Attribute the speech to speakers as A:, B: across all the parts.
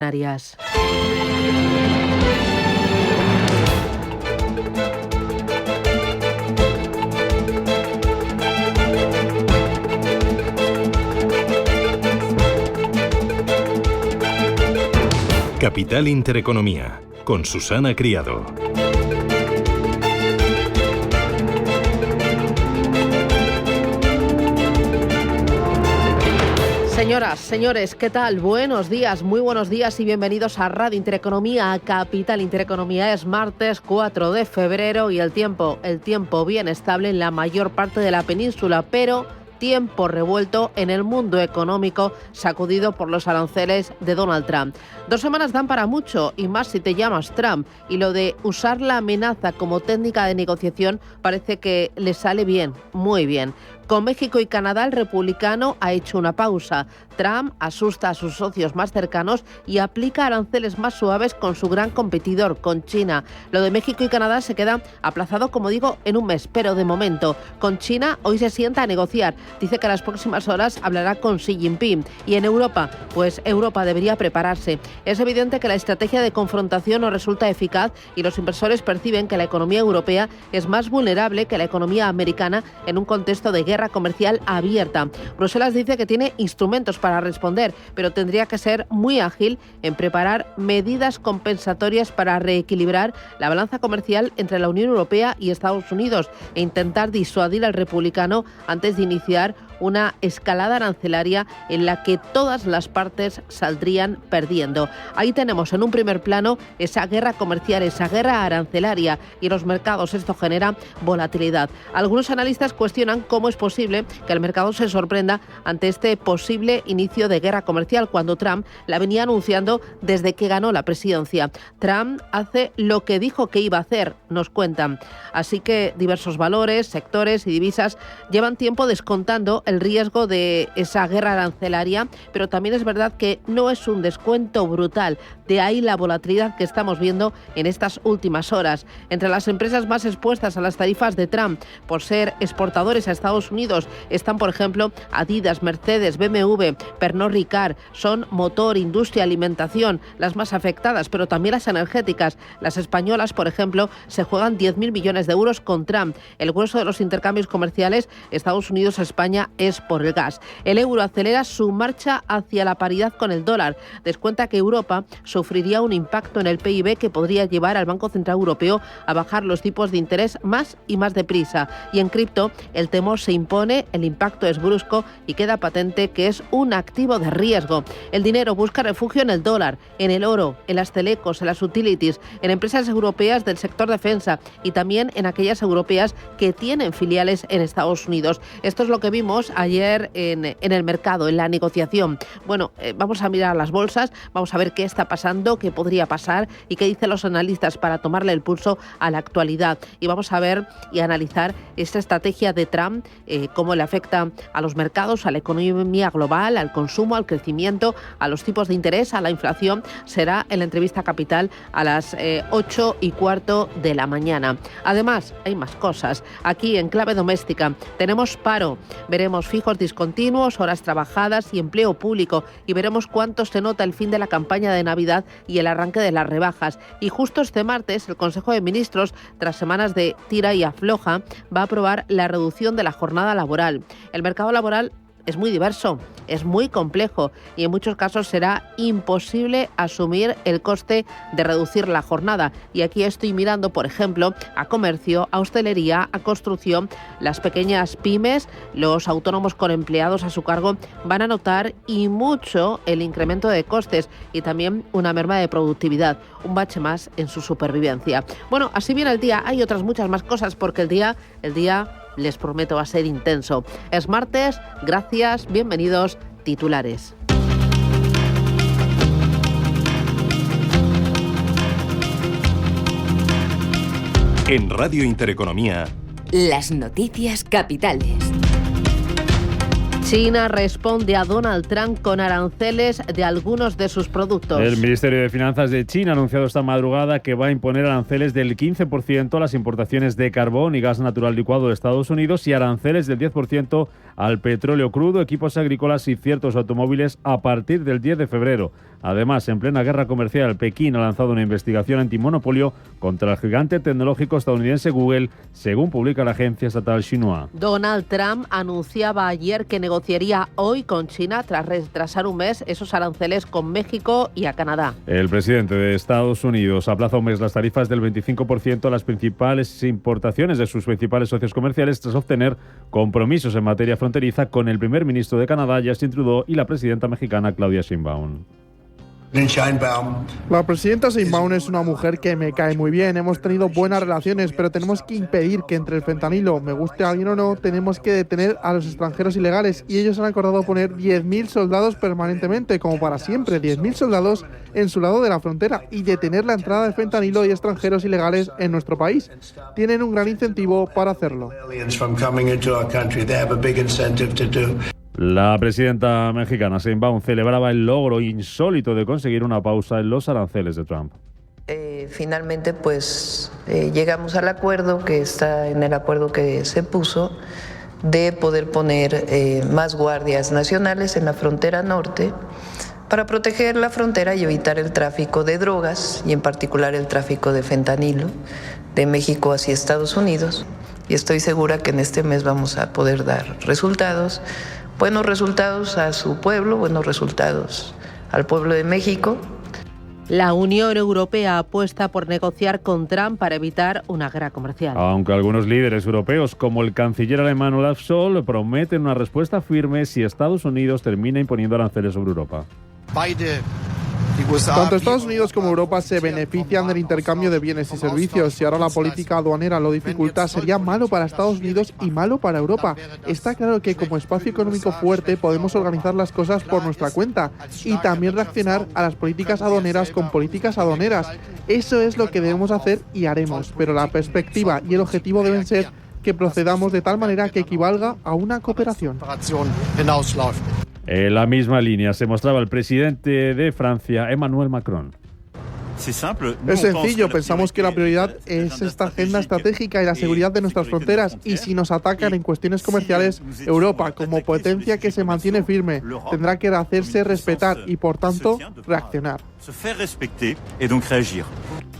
A: Canarias.
B: Capital Intereconomía, con Susana Criado.
A: Señoras, señores, ¿qué tal? Buenos días, muy buenos días y bienvenidos a Radio Intereconomía, a Capital Intereconomía. Es martes 4 de febrero y el tiempo bien estable en la mayor parte de la península, pero tiempo revuelto en el mundo económico sacudido por los aranceles de Donald Trump. 2 semanas dan para mucho, y más si te llamas Trump, y lo de usar la amenaza como técnica de negociación parece que le sale bien, muy bien. Con México y Canadá, el republicano ha hecho una pausa. Trump asusta a sus socios más cercanos y aplica aranceles más suaves con su gran competidor, con China. Lo de México y Canadá se queda aplazado, como digo, en un mes, pero de momento. Con China hoy se sienta a negociar. Dice que a las próximas horas hablará con Xi Jinping. Y en Europa, pues Europa debería prepararse. Es evidente que la estrategia de confrontación no resulta eficaz y los inversores perciben que la economía europea es más vulnerable que la economía americana en un contexto de guerra comercial abierta. Bruselas dice que tiene instrumentos para responder, pero tendría que ser muy ágil en preparar medidas compensatorias para reequilibrar la balanza comercial entre la Unión Europea y Estados Unidos e intentar disuadir al republicano antes de iniciar una escalada arancelaria en la que todas las partes saldrían perdiendo. Ahí tenemos en un primer plano esa guerra comercial, esa guerra arancelaria, y en los mercados esto genera volatilidad. Algunos analistas cuestionan cómo es posible que el mercado se sorprenda ante este posible inicio de guerra comercial cuando Trump la venía anunciando desde que ganó la presidencia. Trump hace lo que dijo que iba a hacer, nos cuentan. Así que diversos valores, sectores y divisas llevan tiempo descontando el riesgo de esa guerra arancelaria, pero también es verdad que no es un descuento brutal. De ahí la volatilidad que estamos viendo en estas últimas horas. Entre las empresas más expuestas a las tarifas de Trump por ser exportadores a Estados Unidos están, por ejemplo, Adidas, Mercedes, BMW, Pernod Ricard. Son motor, industria, alimentación las más afectadas, pero también las energéticas. Las españolas, por ejemplo, se juegan 10.000 millones de euros con Trump. El grueso de los intercambios comerciales Estados Unidos-España es por el gas. El euro acelera su marcha hacia la paridad con el dólar. Descuenta que Europa sufriría un impacto en el PIB que podría llevar al Banco Central Europeo a bajar los tipos de interés más y más deprisa. Y en cripto, el temor se impone, el impacto es brusco y queda patente que es un activo de riesgo. El dinero busca refugio en el dólar, en el oro, en las telecos, en las utilities, en empresas europeas del sector defensa y también en aquellas europeas que tienen filiales en Estados Unidos. Esto es lo que vimos ayer en el mercado, en la negociación. Bueno, vamos a mirar las bolsas, vamos a ver qué está pasando, qué podría pasar y qué dicen los analistas para tomarle el pulso a la actualidad. Y vamos a ver y analizar esta estrategia de Trump, cómo le afecta a los mercados, a la economía global, al consumo, al crecimiento, a los tipos de interés, a la inflación. Será en la entrevista Capital a las 8:15 de la mañana. Además, hay más cosas. Aquí en clave doméstica tenemos paro, veremos fijos discontinuos, horas trabajadas y empleo público, y veremos cuánto se nota el fin de la campaña de Navidad y el arranque de las rebajas. Y justo este martes el Consejo de Ministros, tras semanas de tira y afloja, va a aprobar la reducción de la jornada laboral. El mercado laboral es muy diverso, es muy complejo y en muchos casos será imposible asumir el coste de reducir la jornada. Y aquí estoy mirando, por ejemplo, a comercio, a hostelería, a construcción. Las pequeñas pymes, los autónomos con empleados a su cargo van a notar y mucho el incremento de costes y también una merma de productividad, un bache más en su supervivencia. Bueno, así viene el día. Hay otras muchas más cosas porque el día les prometo va a ser intenso. Es martes, gracias, bienvenidos, titulares.
B: En Radio Intereconomía,
C: las noticias capitales.
A: China responde a Donald Trump con aranceles de algunos de sus productos.
D: El Ministerio de Finanzas de China ha anunciado esta madrugada que va a imponer aranceles del 15% a las importaciones de carbón y gas natural licuado de Estados Unidos y aranceles del 10% al petróleo crudo, equipos agrícolas y ciertos automóviles a partir del 10 de febrero. Además, en plena guerra comercial, Pekín ha lanzado una investigación antimonopolio contra el gigante tecnológico estadounidense Google, según publica la agencia estatal Xinhua.
A: Donald Trump anunciaba ayer que negociaría hoy con China tras retrasar un mes esos aranceles con México y a Canadá.
D: El presidente de Estados Unidos aplaza un mes las tarifas del 25% a las principales importaciones de sus principales socios comerciales tras obtener compromisos en materia fronteriza con el primer ministro de Canadá, Justin Trudeau, y la presidenta mexicana, Claudia Sheinbaum.
E: La presidenta Sheinbaum es una mujer que me cae muy bien. Hemos tenido buenas relaciones, pero tenemos que impedir que entre el fentanilo, me guste a alguien o no, tenemos que detener a los extranjeros ilegales. Y ellos han acordado poner 10.000 soldados permanentemente, como para siempre, 10.000 soldados en su lado de la frontera y detener la entrada de fentanilo y extranjeros ilegales en nuestro país. Tienen un gran incentivo para hacerlo.
D: La presidenta mexicana Sheinbaum celebraba el logro insólito de conseguir una pausa en los aranceles de Trump.
F: Finalmente, llegamos al acuerdo que está en el acuerdo que se puso de poder poner más guardias nacionales en la frontera norte para proteger la frontera y evitar el tráfico de drogas y en particular el tráfico de fentanilo de México hacia Estados Unidos. Y estoy segura que en este mes vamos a poder dar resultados. Buenos resultados a su pueblo, buenos resultados al pueblo de México.
A: La Unión Europea apuesta por negociar con Trump para evitar una guerra comercial.
D: Aunque algunos líderes europeos, como el canciller alemán Olaf Scholz, prometen una respuesta firme si Estados Unidos termina imponiendo aranceles sobre Europa.
E: Tanto Estados Unidos como Europa se benefician del intercambio de bienes y servicios. Si ahora la política aduanera lo dificulta, sería malo para Estados Unidos y malo para Europa. Está claro que como espacio económico fuerte podemos organizar las cosas por nuestra cuenta y también reaccionar a las políticas aduaneras con políticas aduaneras. Eso es lo que debemos hacer y haremos, pero la perspectiva y el objetivo deben ser que procedamos de tal manera que equivalga a una cooperación.
D: En la misma línea se mostraba el presidente de Francia, Emmanuel Macron.
E: Es sencillo, pensamos que la prioridad es esta agenda estratégica y la seguridad de nuestras fronteras, y si nos atacan en cuestiones comerciales, Europa, como potencia que se mantiene firme, tendrá que hacerse respetar y, por tanto, reaccionar.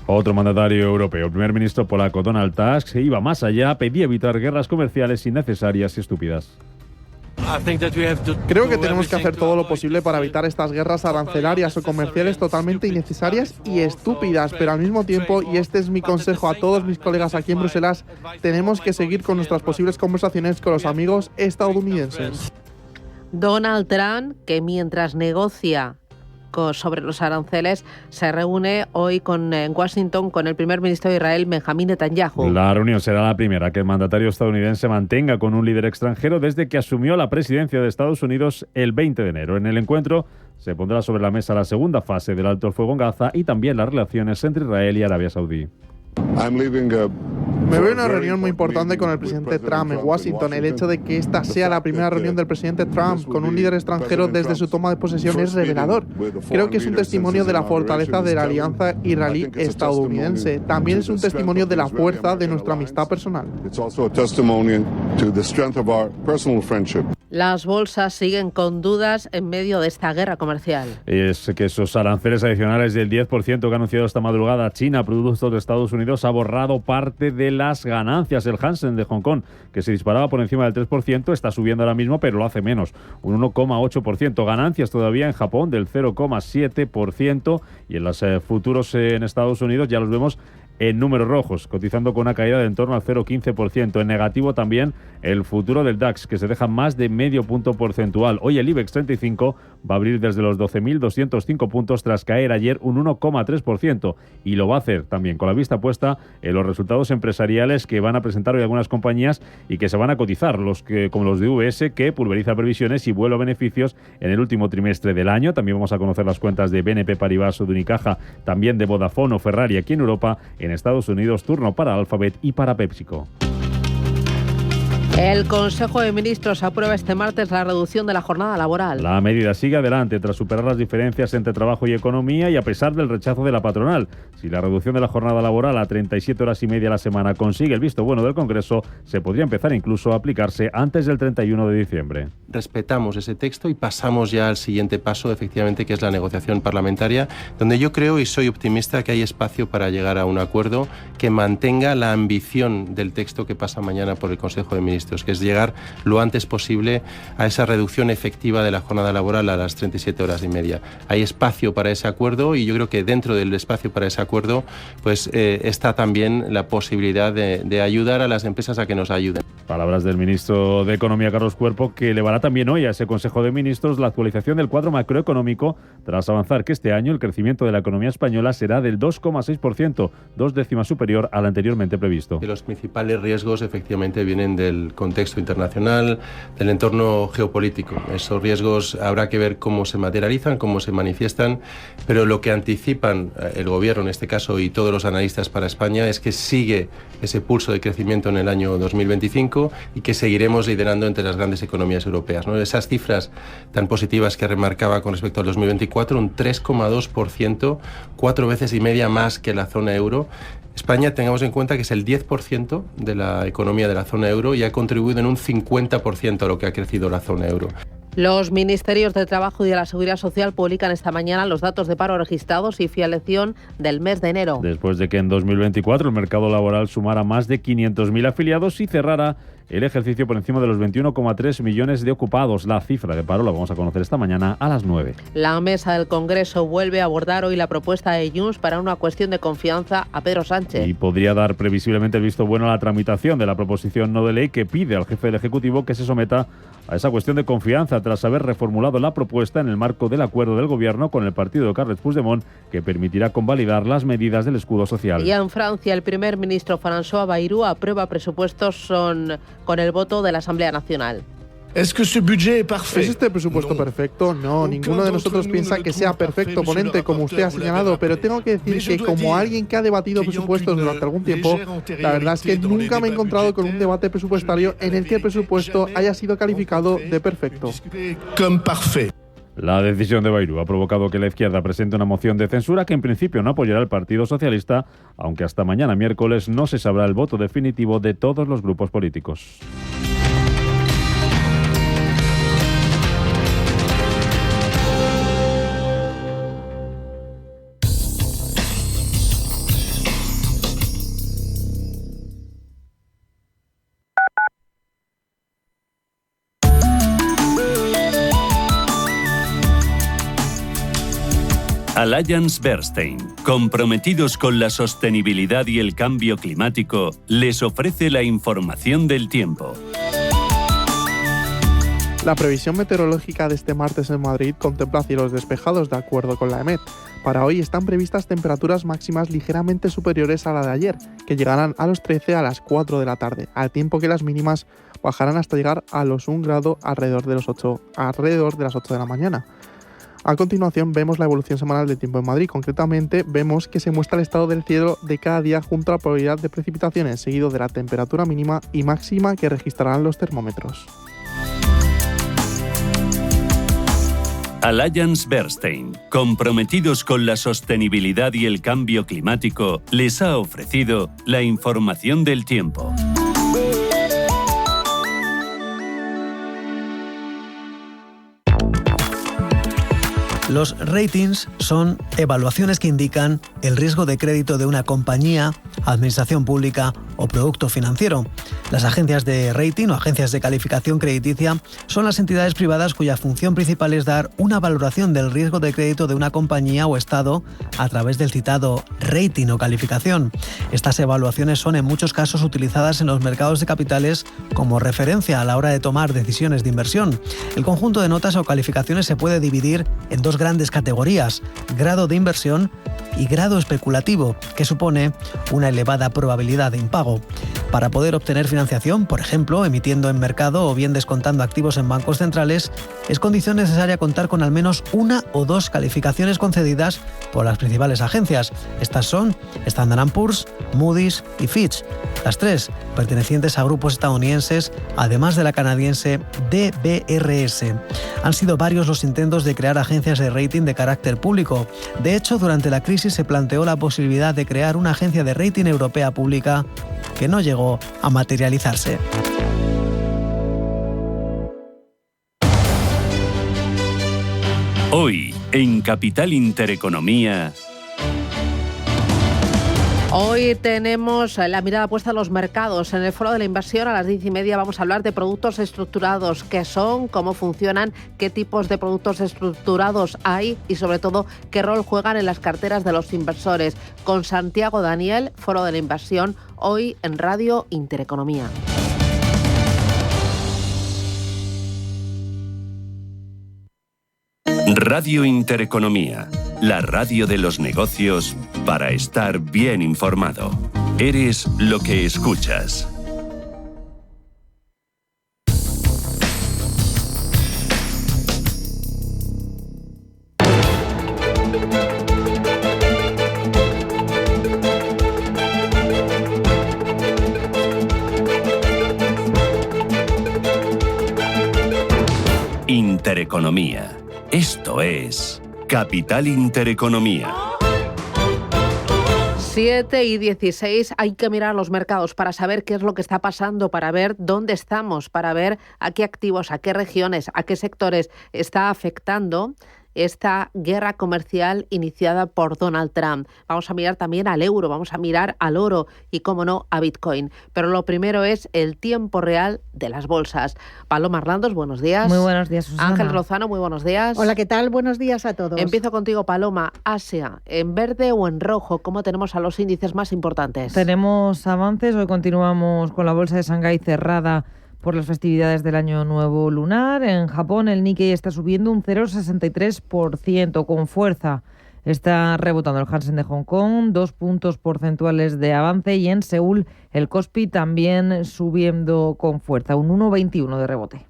D: Otro mandatario europeo, el primer ministro polaco Donald Tusk, se iba más allá, pedía evitar guerras comerciales innecesarias y estúpidas.
E: Creo que tenemos que hacer todo lo posible para evitar estas guerras arancelarias o comerciales totalmente innecesarias y estúpidas, pero al mismo tiempo, y este es mi consejo a todos mis colegas aquí en Bruselas, tenemos que seguir con nuestras posibles conversaciones con los amigos estadounidenses.
A: Donald Trump, que mientras negocia sobre los aranceles, se reúne hoy en Washington con el primer ministro de Israel, Benjamín Netanyahu.
D: La reunión será la primera que el mandatario estadounidense mantenga con un líder extranjero desde que asumió la presidencia de Estados Unidos el 20 de enero. En el encuentro se pondrá sobre la mesa la segunda fase del alto el fuego en Gaza y también las relaciones entre Israel y Arabia Saudí.
E: Me veo una reunión muy importante con el presidente Trump en Washington. El hecho de que esta sea la primera reunión del presidente Trump con un líder extranjero desde su toma de posesión es revelador. Creo que es un testimonio de la fortaleza de la alianza israelí-estadounidense. También es un testimonio de la fuerza de nuestra amistad personal.
A: Las bolsas siguen con dudas en medio de esta guerra comercial.
D: Es que esos aranceles adicionales del 10% que ha anunciado esta madrugada China, productos de Estados Unidos, ha borrado parte de las ganancias. El Hansen de Hong Kong, que se disparaba por encima del 3%, está subiendo ahora mismo, pero lo hace menos, un 1,8%. Ganancias todavía en Japón del 0,7%, y en los futuros en Estados Unidos ya los vemos en números rojos, cotizando con una caída de en torno al 0,15%. En negativo también el futuro del DAX, que se deja más de medio punto porcentual. Hoy el IBEX 35 va a abrir desde los 12.205 puntos tras caer ayer un 1,3%. Y lo va a hacer también con la vista puesta en los resultados empresariales que van a presentar hoy algunas compañías y que se van a cotizar, como los de UBS, que pulveriza previsiones y vuelo a beneficios en el último trimestre del año. También vamos a conocer las cuentas de BNP Paribas o de Unicaja, también de Vodafone o Ferrari aquí en Europa. En Estados Unidos, turno para Alphabet y para PepsiCo.
A: El Consejo de Ministros aprueba este martes la reducción de la jornada laboral.
D: La medida sigue adelante tras superar las diferencias entre trabajo y economía y a pesar del rechazo de la patronal. Si la reducción de la jornada laboral a 37 horas y media a la semana consigue el visto bueno del Congreso, se podría empezar incluso a aplicarse antes del 31 de diciembre.
G: Respetamos ese texto y pasamos ya al siguiente paso, efectivamente, que es la negociación parlamentaria, donde yo creo y soy optimista que hay espacio para llegar a un acuerdo que mantenga la ambición del texto que pasa mañana por el Consejo de Ministros, que es llegar lo antes posible a esa reducción efectiva de la jornada laboral a las 37 horas y media. Hay espacio para ese acuerdo y yo creo que dentro del espacio para ese acuerdo pues está también la posibilidad de ayudar a las empresas a que nos ayuden.
D: Palabras del ministro de Economía, Carlos Cuerpo, que elevará también hoy a ese Consejo de Ministros la actualización del cuadro macroeconómico tras avanzar que este año el crecimiento de la economía española será del 2,6%, 2 décimas superior al anteriormente previsto.
G: Y los principales riesgos efectivamente vienen del contexto internacional, del entorno geopolítico. Esos riesgos habrá que ver cómo se materializan, cómo se manifiestan, pero lo que anticipan el Gobierno en este caso y todos los analistas para España es que sigue ese pulso de crecimiento en el año 2025 y que seguiremos liderando entre las grandes economías europeas, ¿no? Esas cifras tan positivas que remarcaba con respecto al 2024, un 3,2%, 4 veces y media más que la zona euro. España, tengamos en cuenta que es el 10% de la economía de la zona euro y ha contribuido en un 50% a lo que ha crecido la zona euro.
A: Los ministerios de Trabajo y de la Seguridad Social publican esta mañana los datos de paro registrados y filiación del mes de enero.
D: Después de que en 2024 el mercado laboral sumara más de 500.000 afiliados y cerrara el ejercicio por encima de los 21,3 millones de ocupados. La cifra de paro la vamos a conocer esta mañana a las 9.
A: La mesa del Congreso vuelve a abordar hoy la propuesta de Junts para una cuestión de confianza a Pedro Sánchez.
D: Y podría dar previsiblemente el visto bueno a la tramitación de la proposición no de ley que pide al jefe del Ejecutivo que se someta a esa cuestión de confianza tras haber reformulado la propuesta en el marco del acuerdo del Gobierno con el partido de Carles Puigdemont que permitirá convalidar las medidas del escudo social.
A: Y en Francia el primer ministro François Bayrou aprueba presupuestos con el voto de la Asamblea Nacional.
E: ¿Es este presupuesto perfecto? No, ninguno de nosotros piensa que sea perfecto, ponente, como usted ha señalado, pero tengo que decir que como alguien que ha debatido presupuestos durante algún tiempo, la verdad es que nunca me he encontrado con un debate presupuestario en el que el presupuesto haya sido calificado de perfecto.
D: La decisión de Bayrou ha provocado que la izquierda presente una moción de censura que en principio no apoyará al Partido Socialista, aunque hasta mañana miércoles no se sabrá el voto definitivo de todos los grupos políticos.
H: Allianz Bernstein, comprometidos con la sostenibilidad y el cambio climático, les ofrece la información del tiempo.
E: La previsión meteorológica de este martes en Madrid contempla cielos despejados de acuerdo con la EMET. Para hoy están previstas temperaturas máximas ligeramente superiores a la de ayer, que llegarán a los 13 a las 4 de la tarde, al tiempo que las mínimas bajarán hasta llegar a los 1 grado alrededor de las 8 de la mañana. A continuación vemos la evolución semanal del tiempo en Madrid. Concretamente vemos que se muestra el estado del cielo de cada día junto a la probabilidad de precipitaciones, seguido de la temperatura mínima y máxima que registrarán los termómetros.
H: Allianz Bernstein, comprometidos con la sostenibilidad y el cambio climático, les ha ofrecido la información del tiempo.
I: Los ratings son evaluaciones que indican el riesgo de crédito de una compañía, administración pública o producto financiero. Las agencias de rating o agencias de calificación crediticia son las entidades privadas cuya función principal es dar una valoración del riesgo de crédito de una compañía o estado a través del citado rating o calificación. Estas evaluaciones son en muchos casos utilizadas en los mercados de capitales como referencia a la hora de tomar decisiones de inversión. El conjunto de notas o calificaciones se puede dividir en dos grandes categorías: grado de inversión y grado especulativo, que supone una elevada probabilidad de impago. Para poder obtener financiación, por ejemplo, emitiendo en mercado o bien descontando activos en bancos centrales, es condición necesaria contar con al menos una o dos calificaciones concedidas por las principales agencias. Estas son Standard & Poor's, Moody's y Fitch, las tres pertenecientes a grupos estadounidenses, además de la canadiense DBRS. Han sido varios los intentos de crear agencias de rating de carácter público. De hecho, durante la crisis se planteó la posibilidad de crear una agencia de rating europea pública que no llegó a materializarse.
H: Hoy, en Capital Intereconomía.
A: Hoy tenemos la mirada puesta en los mercados. En el Foro de la Inversión a las 10:30 vamos a hablar de productos estructurados, qué son, cómo funcionan, qué tipos de productos estructurados hay y sobre todo qué rol juegan en las carteras de los inversores. Con Santiago Daniel, Foro de la Inversión, hoy en Radio Intereconomía.
H: Radio Intereconomía, la radio de los negocios para estar bien informado. Eres lo que escuchas. Intereconomía. Esto es Capital Intereconomía.
A: 7:16, hay que mirar los mercados para saber qué es lo que está pasando, para ver dónde estamos, para ver a qué activos, a qué regiones, a qué sectores está afectando esta guerra comercial iniciada por Donald Trump. Vamos a mirar también al euro, vamos a mirar al oro y, cómo no, a Bitcoin. Pero lo primero es el tiempo real de las bolsas. Paloma Arlandos, buenos días.
J: Muy buenos días, Susana.
A: Ángel Lozano, muy buenos días.
J: Hola, ¿qué tal? Buenos días a todos.
A: Empiezo contigo, Paloma. Asia, ¿en verde o en rojo? ¿Cómo tenemos a los índices más importantes?
J: Tenemos avances. Hoy continuamos con la bolsa de Shanghái cerrada por las festividades del Año Nuevo Lunar. En Japón el Nikkei está subiendo un 0,63% con fuerza. Está rebotando el Hansen de Hong Kong, 2 puntos porcentuales de avance, y en Seúl el Kospi también subiendo con fuerza, un 1,21 de rebote.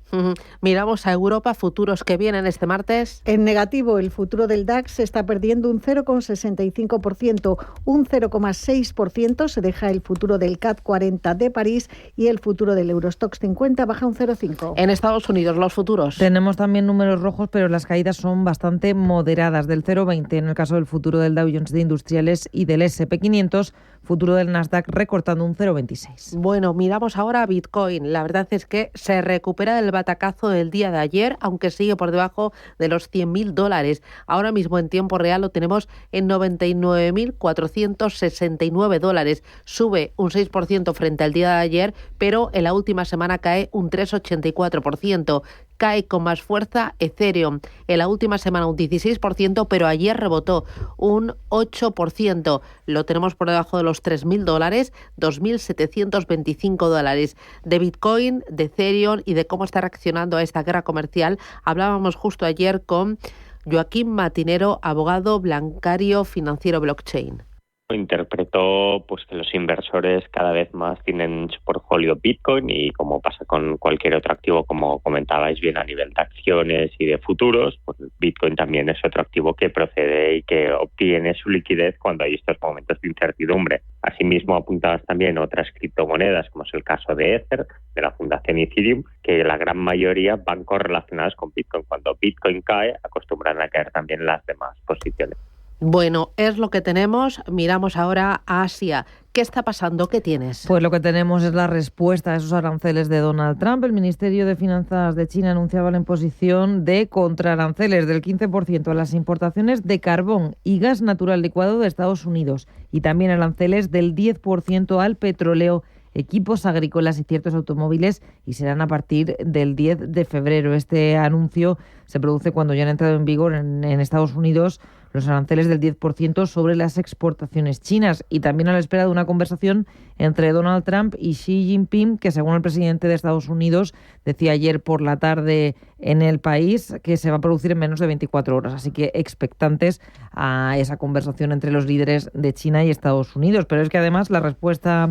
A: Miramos a Europa, futuros que vienen este martes.
K: En negativo, el futuro del DAX se está perdiendo un 0,65%, un 0,6% se deja el futuro del CAC 40 de París y el futuro del Eurostoxx 50 baja un 0,5%.
A: En Estados Unidos, los futuros.
J: Tenemos también números rojos, pero las caídas son bastante moderadas, del 0,20 en el caso del futuro del Dow Jones de Industriales y del S&P 500, futuro del Nasdaq recortando un 0,26.
A: Bueno, miramos ahora a Bitcoin. La verdad es que se recupera del batacazo del día de ayer, aunque sigue por debajo de los $100.000. Ahora mismo en tiempo real lo tenemos en $99.469. Sube un 6% frente al día de ayer, pero en la última semana cae un 3,84%. Cae con más fuerza Ethereum. En la última semana un 16%, pero ayer rebotó un 8%. Lo tenemos por debajo de los $3.000, $2.725. De Bitcoin, de Ethereum y de cómo está reaccionando a esta guerra comercial, hablábamos justo ayer con Joaquín Matinero, abogado bancario financiero blockchain.
L: Interpretó pues que los inversores cada vez más tienen en su portfolio Bitcoin, y como pasa con cualquier otro activo, como comentabais bien a nivel de acciones y de futuros, pues Bitcoin también es otro activo que procede y que obtiene su liquidez cuando hay estos momentos de incertidumbre. Asimismo, apuntabas también otras criptomonedas, como es el caso de Ether, de la Fundación Ethereum, que la gran mayoría van correlacionadas con Bitcoin. Cuando Bitcoin cae, acostumbran a caer también las demás posiciones.
A: Bueno, es lo que tenemos. Miramos ahora a Asia. ¿Qué está pasando? ¿Qué tienes?
J: Pues lo que tenemos es la respuesta a esos aranceles de Donald Trump. El Ministerio de Finanzas de China anunciaba la imposición de contraaranceles del 15% a las importaciones de carbón y gas natural licuado de Estados Unidos, y también aranceles del 10% al petróleo, equipos agrícolas y ciertos automóviles, y serán a partir del 10 de febrero. Este anuncio se produce cuando ya han entrado en vigor en Estados Unidos los aranceles del 10% sobre las exportaciones chinas, y también a la espera de una conversación entre Donald Trump y Xi Jinping, que según el presidente de Estados Unidos decía ayer por la tarde en El País que se va a producir en menos de 24 horas. Así que expectantes a esa conversación entre los líderes de China y Estados Unidos. Pero es que además la respuesta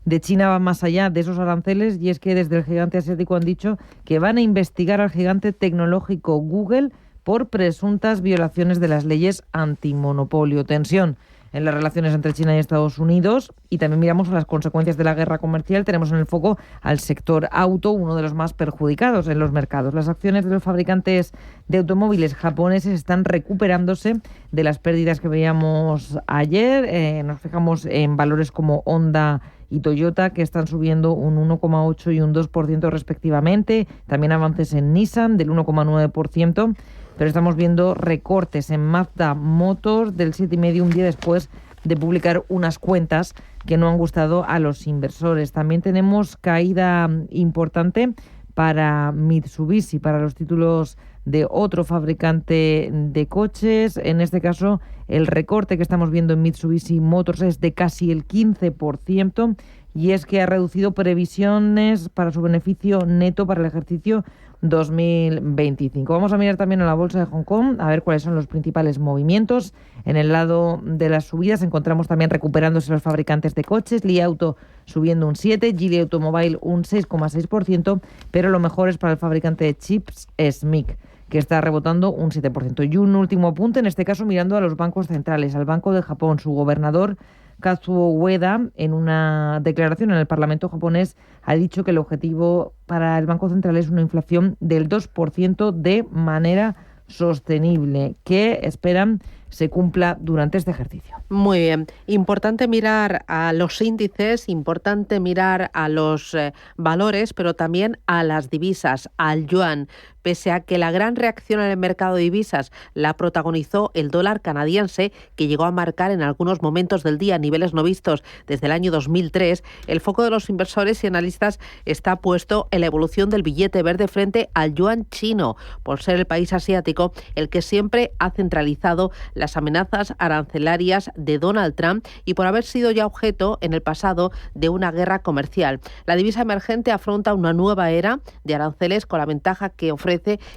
J: de China va más allá de esos aranceles, y es que desde el gigante asiático han dicho que van a investigar al gigante tecnológico Google por presuntas violaciones de las leyes antimonopolio. Tensión en las relaciones entre China y Estados Unidos, y también miramos las consecuencias de la guerra comercial. Tenemos en el foco al sector auto, uno de los más perjudicados en los mercados. Las acciones de los fabricantes de automóviles japoneses están recuperándose de las pérdidas que veíamos ayer. Nos fijamos en valores como Honda y Toyota, que están subiendo un 1,8 y un 2% respectivamente. También avances en Nissan del 1,9%. Pero estamos viendo recortes en Mazda Motors del 7,5%, un día después de publicar unas cuentas que no han gustado a los inversores. También tenemos caída importante para Mitsubishi, para los títulos de otro fabricante de coches. En este caso, el recorte que estamos viendo en Mitsubishi Motors es de casi el 15%, y es que ha reducido previsiones para su beneficio neto para el ejercicio 2025. Vamos a mirar también a la bolsa de Hong Kong, a ver cuáles son los principales movimientos. En el lado de las subidas encontramos también recuperándose los fabricantes de coches, Li Auto subiendo un 7%, Geely Automobile un 6,6%, pero lo mejor es para el fabricante de chips SMIC, que está rebotando un 7%. Y un último apunte, en este caso mirando a los bancos centrales, al Banco de Japón. Su gobernador, Kazuo Ueda, en una declaración en el Parlamento japonés, ha dicho que el objetivo para el Banco Central es una inflación del 2% de manera sostenible, que esperan se cumpla durante este ejercicio.
A: Muy bien. Importante mirar a los índices, importante mirar a los valores, pero también a las divisas, al yuan. Pese a que la gran reacción en el mercado de divisas la protagonizó el dólar canadiense, que llegó a marcar en algunos momentos del día niveles no vistos desde el año 2003, el foco de los inversores y analistas está puesto en la evolución del billete verde frente al yuan chino, por ser el país asiático el que siempre ha centralizado las amenazas arancelarias de Donald Trump y por haber sido ya objeto en el pasado de una guerra comercial. La divisa emergente afronta una nueva era de aranceles con la ventaja que ofrece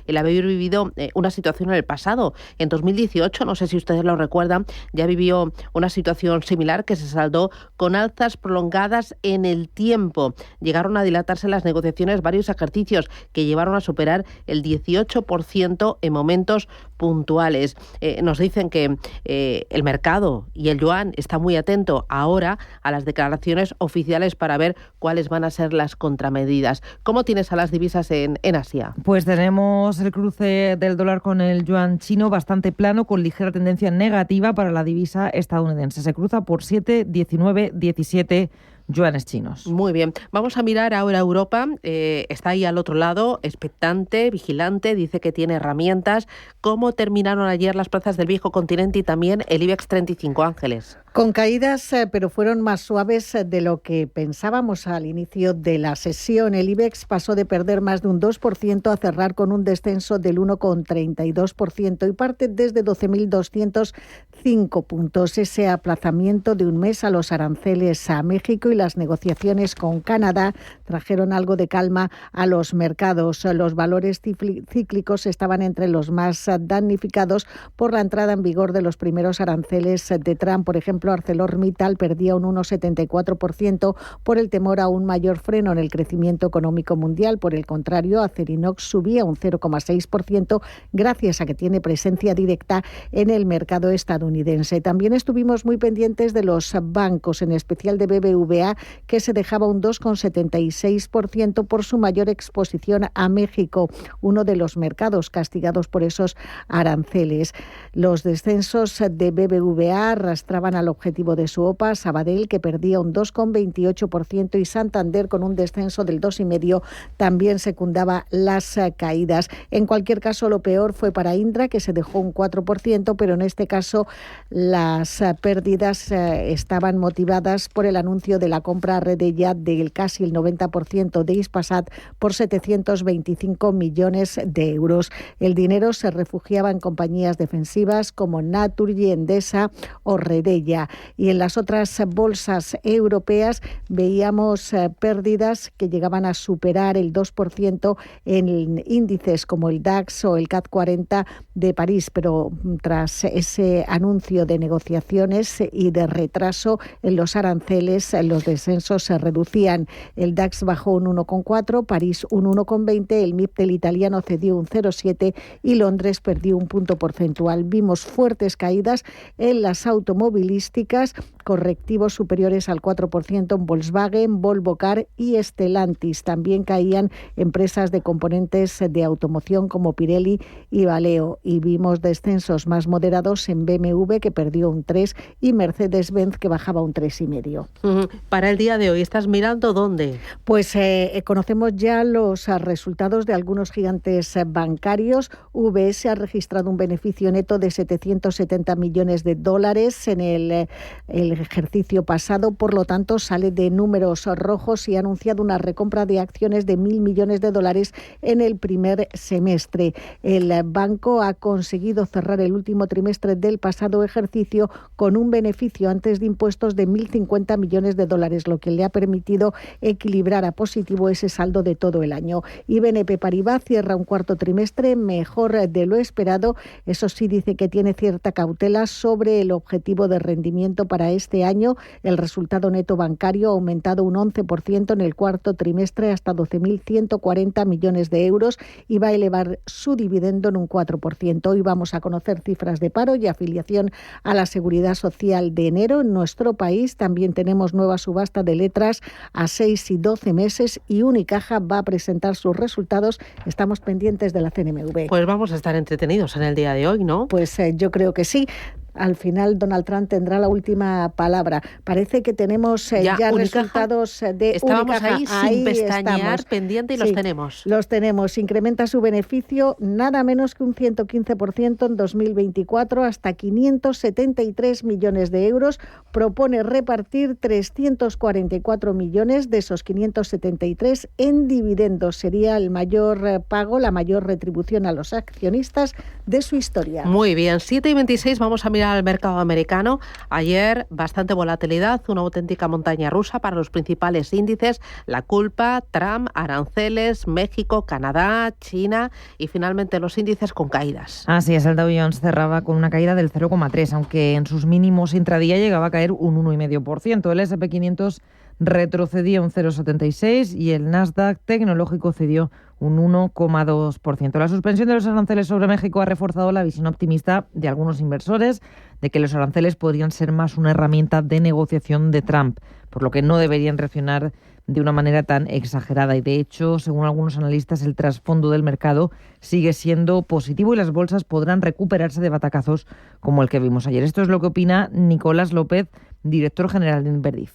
A: el haber vivido una situación en el pasado. En 2018, no sé si ustedes lo recuerdan, ya vivió una situación similar que se saldó con alzas prolongadas en el tiempo. Llegaron a dilatarse las negociaciones varios ejercicios que llevaron a superar el 18% en momentos puntuales. Nos dicen que el mercado y el yuan está muy atento ahora a las declaraciones oficiales para ver cuáles van a ser las contramedidas. ¿Cómo tienes a las divisas en Asia?
J: Pues tenemos el cruce del dólar con el yuan chino bastante plano, con ligera tendencia negativa para la divisa estadounidense. Se cruza por 7,1917 yuanes chinos.
A: Muy bien. Vamos a mirar ahora Europa. Está ahí al otro lado, expectante, vigilante, dice que tiene herramientas. ¿Cómo terminaron ayer las plazas del viejo continente y también el IBEX 35, Ángeles?
K: Con caídas, pero fueron más suaves de lo que pensábamos al inicio de la sesión. El IBEX pasó de perder más de un 2% a cerrar con un descenso del 1,32% y parte desde 12.205 puntos. Ese aplazamiento de un mes a los aranceles a México y las negociaciones con Canadá trajeron algo de calma a los mercados. Los valores cíclicos estaban entre los más damnificados por la entrada en vigor de los primeros aranceles de Trump. Por ejemplo, ArcelorMittal perdía un 1,74% por el temor a un mayor freno en el crecimiento económico mundial. Por el contrario, Acerinox subía un 0,6% gracias a que tiene presencia directa en el mercado estadounidense. También estuvimos muy pendientes de los bancos, en especial de BBVA, que se dejaba un 2,76% por su mayor exposición a México, uno de los mercados castigados por esos aranceles. Los descensos de BBVA arrastraban al objetivo de su OPA, Sabadell, que perdía un 2,28%, y Santander, con un descenso del 2,5%, también secundaba las caídas. En cualquier caso, lo peor fue para Indra, que se dejó un 4%, pero en este caso las pérdidas estaban motivadas por el anuncio de la compra a Redeia del casi el 90% 50% de Hispasat por 725 millones de euros. El dinero se refugiaba en compañías defensivas como Naturgy, Endesa o Redeia. Y en las otras bolsas europeas veíamos pérdidas que llegaban a superar el 2% en índices como el DAX o el CAC 40 de París, pero tras ese anuncio de negociaciones y de retraso en los aranceles, los descensos se reducían. El DAX bajó un 1,4, París un 1,20, el MIB del italiano cedió un 0,7 y Londres perdió un punto porcentual. Vimos fuertes caídas en las automovilísticas, correctivos superiores al 4% en Volkswagen, Volvo Car y Stellantis. También caían empresas de componentes de automoción como Pirelli y Valeo. Y vimos descensos más moderados en BMW, que perdió un 3, y Mercedes-Benz, que bajaba un 3,5.
A: Para el día de hoy, ¿estás mirando dónde?
K: Pues conocemos ya los resultados de algunos gigantes bancarios. UBS ha registrado un beneficio neto de 770 millones de dólares en el ejercicio pasado, por lo tanto sale de números rojos y ha anunciado una recompra de acciones de 1.000 millones de dólares en el primer semestre. El banco ha conseguido cerrar el último trimestre del pasado ejercicio con un beneficio antes de impuestos de 1.050 millones de dólares, lo que le ha permitido equilibrar a positivo ese saldo de todo el año. Y BNP Paribas cierra un cuarto trimestre mejor de lo esperado. Eso sí, dice que tiene cierta cautela sobre el objetivo de rendimiento para este año. El resultado neto bancario ha aumentado un 11% en el cuarto trimestre hasta 12.140 millones de euros y va a elevar su dividendo en un 4%. Hoy vamos a conocer cifras de paro y afiliación a la Seguridad Social de enero en nuestro país. También tenemos nueva subasta de letras a 6 y 12 meses y Unicaja va a presentar sus resultados. Estamos pendientes de la CNMV.
A: Pues vamos a estar entretenidos en el día de hoy, ¿no?
K: Pues yo creo que sí. Al final Donald Trump tendrá la última palabra. Parece que tenemos ya resultados de
A: Estábamos
K: Unicaja.
A: ahí sin pestañear,
K: estamos.
A: pendiente, y
K: Sí,
A: los tenemos.
K: Los tenemos. Incrementa su beneficio nada menos que un 115% en 2024 hasta 573 millones de euros. Propone repartir 344 millones de esos 573 en dividendos. Sería el mayor pago, la mayor retribución a los accionistas de su historia.
A: Muy bien, 7:26, vamos a mirar al mercado americano. Ayer bastante volatilidad, una auténtica montaña rusa para los principales índices. La culpa, Trump, aranceles, México, Canadá, China y finalmente los índices con caídas.
J: Así es, el Dow Jones cerraba con una caída del 0,3, aunque en sus mínimos intradía llegaba a caer un 1,5%. El S&P 500 retrocedía un 0,76 y el Nasdaq tecnológico cedió un 1,2%. La suspensión de los aranceles sobre México ha reforzado la visión optimista de algunos inversores de que los aranceles podrían ser más una herramienta de negociación de Trump, por lo que no deberían reaccionar de una manera tan exagerada. Y de hecho, según algunos analistas, el trasfondo del mercado sigue siendo positivo y las bolsas podrán recuperarse de batacazos como el que vimos ayer. Esto es lo que opina Nicolás López, director general de Inverdif.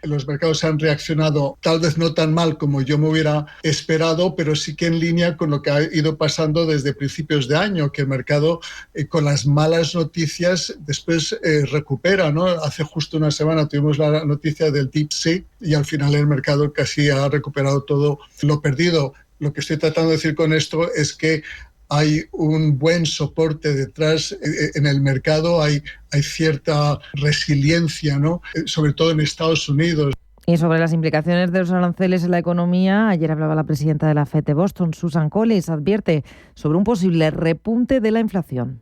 M: Los mercados han reaccionado tal vez no tan mal como yo me hubiera esperado, pero sí que en línea con lo que ha ido pasando desde principios de año, que el mercado con las malas noticias después recupera, ¿no? Hace justo una semana tuvimos la noticia del DeepSeek y al final el mercado casi ha recuperado todo lo perdido. Lo que estoy tratando de decir con esto es que hay un buen soporte detrás en el mercado, hay cierta resiliencia, ¿no? Sobre todo en Estados Unidos.
J: Y sobre las implicaciones de los aranceles en la economía, ayer hablaba la presidenta de la FED de Boston, Susan Collins, advierte sobre un posible repunte de la inflación.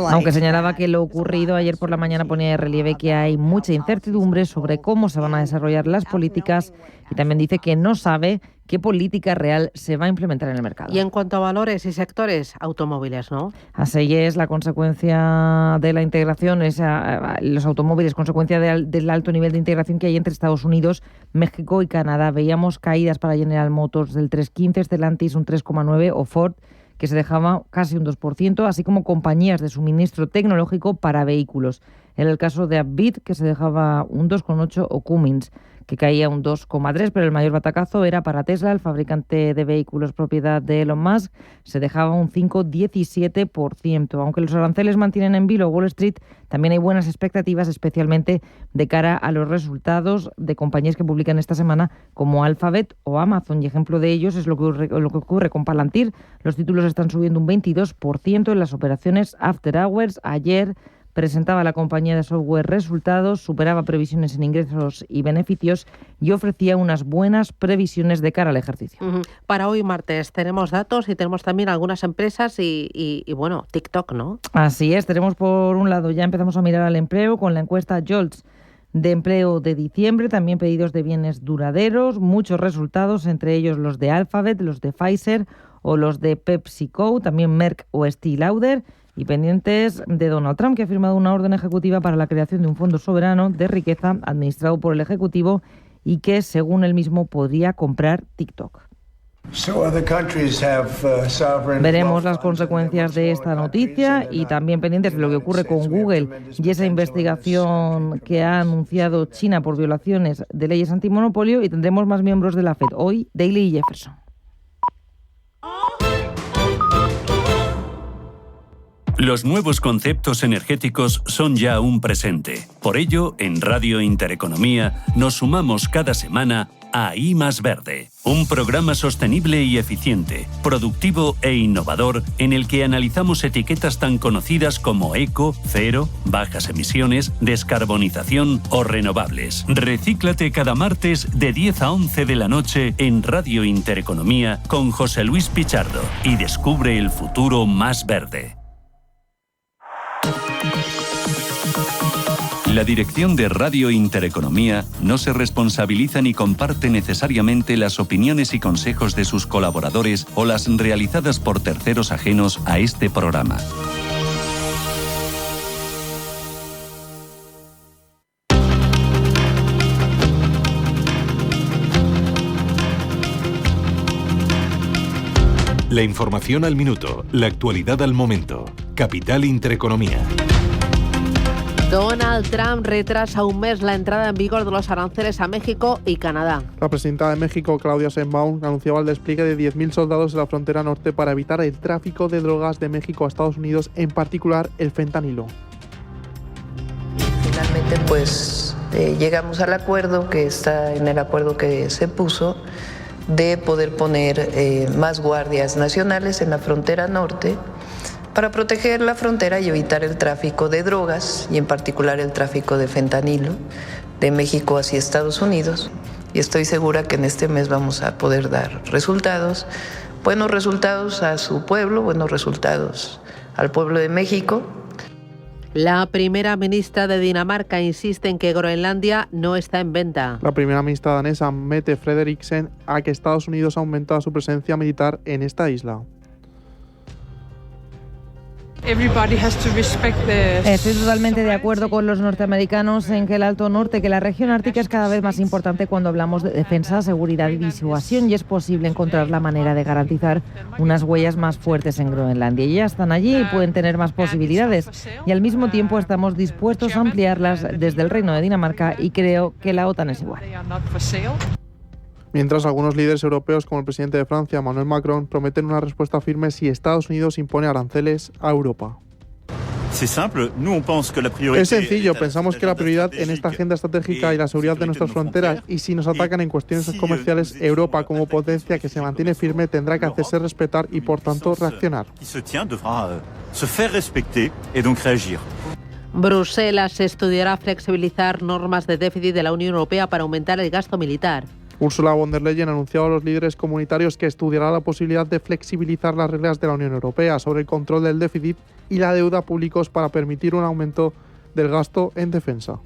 J: Aunque señalaba que lo ocurrido ayer por la mañana ponía de relieve que hay mucha incertidumbre sobre cómo se van a desarrollar las políticas y también dice que no sabe qué política real se va a implementar en el mercado.
A: Y en cuanto a valores y sectores, automóviles, ¿no?
J: Así es, la consecuencia de la integración, los automóviles, consecuencia del alto nivel de integración que hay entre Estados Unidos, México y Canadá. Veíamos caídas para General Motors del 3,15, Stellantis un 3,9 o Ford, que se dejaba casi un 2%, así como compañías de suministro tecnológico para vehículos. En el caso de Upbit, que se dejaba un 2,8, o Cummins. que caía un 2,3%, pero el mayor batacazo era para Tesla, el fabricante de vehículos propiedad de Elon Musk, se dejaba un 5,17%. Aunque los aranceles mantienen en vilo Wall Street, también hay buenas expectativas, especialmente de cara a los resultados de compañías que publican esta semana, como Alphabet o Amazon. Y ejemplo de ellos es lo que ocurre con Palantir. Los títulos están subiendo un 22% en las operaciones after hours. Ayer presentaba la compañía de software resultados, superaba previsiones en ingresos y beneficios y ofrecía unas buenas previsiones de cara al ejercicio.
A: Para hoy martes tenemos datos y tenemos también algunas empresas y bueno, TikTok, ¿no?
J: Así es, tenemos por un lado, ya empezamos a mirar al empleo con la encuesta JOLTS de empleo de diciembre, también pedidos de bienes duraderos, muchos resultados, entre ellos los de Alphabet, los de Pfizer o los de PepsiCo, también Merck o Estée Lauder. Y pendientes de Donald Trump, que ha firmado una orden ejecutiva para la creación de un fondo soberano de riqueza administrado por el Ejecutivo y que, según él mismo, podría comprar TikTok. Veremos las consecuencias de esta noticia y también pendientes de lo que ocurre con Google y esa investigación que ha anunciado China por violaciones de leyes antimonopolio, y tendremos más miembros de la FED hoy, Daly y Jefferson.
H: Los nuevos conceptos energéticos son ya un presente. Por ello, en Radio Intereconomía nos sumamos cada semana a I Más Verde, un programa sostenible y eficiente, productivo e innovador en el que analizamos etiquetas tan conocidas como eco, cero, bajas emisiones, descarbonización o renovables. Recíclate cada martes de 10 a 11 de la noche en Radio Intereconomía con José Luis Pichardo y descubre el futuro más verde. La dirección de Radio Intereconomía no se responsabiliza ni comparte necesariamente las opiniones y consejos de sus colaboradores o las realizadas por terceros ajenos a este programa.
B: La información al minuto, la actualidad al momento. Capital Intereconomía.
A: Donald Trump retrasa un mes la entrada en vigor de los aranceles a México y Canadá.
E: La presidenta de México, Claudia Sheinbaum, anunciaba el despliegue de 10.000 soldados en la frontera norte para evitar el tráfico de drogas de México a Estados Unidos, en particular el fentanilo.
F: Finalmente, pues llegamos al acuerdo que está en el acuerdo que se puso de poder poner más guardias nacionales en la frontera norte para proteger la frontera y evitar el tráfico de drogas y en particular el tráfico de fentanilo de México hacia Estados Unidos. Y estoy segura que en este mes vamos a poder dar resultados, buenos resultados a su pueblo, buenos resultados al pueblo de México.
A: La primera ministra de Dinamarca insiste en que Groenlandia no está en venta.
E: La primera ministra danesa, Mette Frederiksen, a que Estados Unidos ha aumentado su presencia militar en esta isla.
J: Estoy totalmente de acuerdo con los norteamericanos en que el Alto Norte, que la región ártica es cada vez más importante cuando hablamos de defensa, seguridad y disuasión, y es posible encontrar la manera de garantizar unas huellas más fuertes en Groenlandia. Y ya están allí y pueden tener más posibilidades. Y al mismo tiempo estamos dispuestos a ampliarlas desde el Reino de Dinamarca y creo que la OTAN es igual.
E: Mientras algunos líderes europeos, como el presidente de Francia, Emmanuel Macron, prometen una respuesta firme si Estados Unidos impone aranceles a Europa. Es sencillo, pensamos que la prioridad en esta agenda estratégica y la seguridad de nuestras fronteras, y si nos atacan en cuestiones comerciales, Europa, como potencia que se mantiene firme, tendrá que hacerse respetar y, por tanto, reaccionar.
A: Bruselas estudiará flexibilizar normas de déficit de la Unión Europea para aumentar el gasto militar.
E: Ursula von der Leyen ha anunciado a los líderes comunitarios que estudiará la posibilidad de flexibilizar las reglas de la Unión Europea sobre el control del déficit y la deuda públicos para permitir un aumento del gasto en defensa.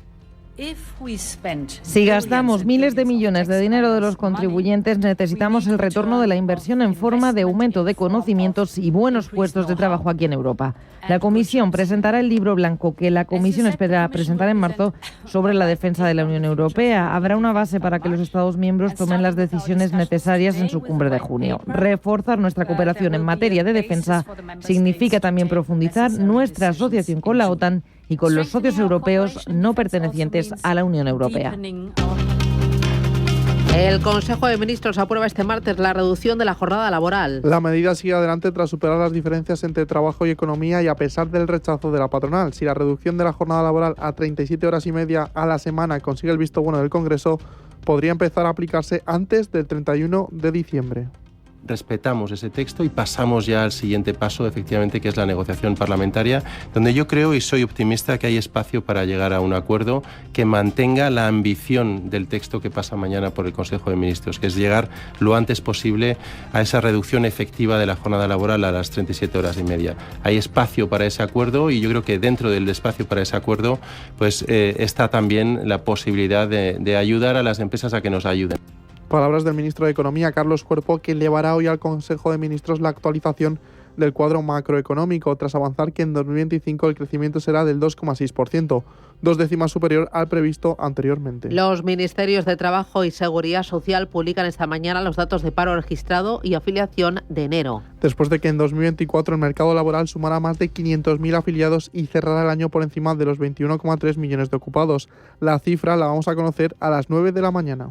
J: Si gastamos miles de millones de dinero de los contribuyentes, necesitamos el retorno de la inversión en forma de aumento de conocimientos y buenos puestos de trabajo aquí en Europa. La Comisión presentará el libro blanco que la Comisión espera presentar en marzo sobre la defensa de la Unión Europea. Habrá una base para que los Estados miembros tomen las decisiones necesarias en su cumbre de junio. Reforzar nuestra cooperación en materia de defensa significa también profundizar nuestra asociación con la OTAN y con los socios europeos no pertenecientes a la Unión Europea.
A: El Consejo de Ministros aprueba este martes la reducción de la jornada laboral.
E: La medida sigue adelante tras superar las diferencias entre trabajo y economía y a pesar del rechazo de la patronal. Si la reducción de la jornada laboral a 37 horas y media a la semana consigue el visto bueno del Congreso, podría empezar a aplicarse antes del 31 de diciembre.
G: Respetamos ese texto y pasamos ya al siguiente paso, efectivamente, que es la negociación parlamentaria, donde yo creo y soy optimista que hay espacio para llegar a un acuerdo que mantenga la ambición del texto que pasa mañana por el Consejo de Ministros, que es llegar lo antes posible a esa reducción efectiva de la jornada laboral a las 37 horas y media. Hay espacio para ese acuerdo y yo creo que dentro del espacio para ese acuerdo pues está también la posibilidad de ayudar a las empresas a que nos ayuden.
E: Palabras del ministro de Economía, Carlos Cuerpo, que llevará hoy al Consejo de Ministros la actualización del cuadro macroeconómico, tras avanzar que en 2025 el crecimiento será del 2,6%, 2 décimas superior al previsto anteriormente.
A: Los Ministerios de Trabajo y Seguridad Social publican esta mañana los datos de paro registrado y afiliación de enero.
E: Después de que en 2024 el mercado laboral sumara más de 500.000 afiliados y cerrara el año por encima de los 21,3 millones de ocupados. La cifra la vamos a conocer a las 9 de la mañana.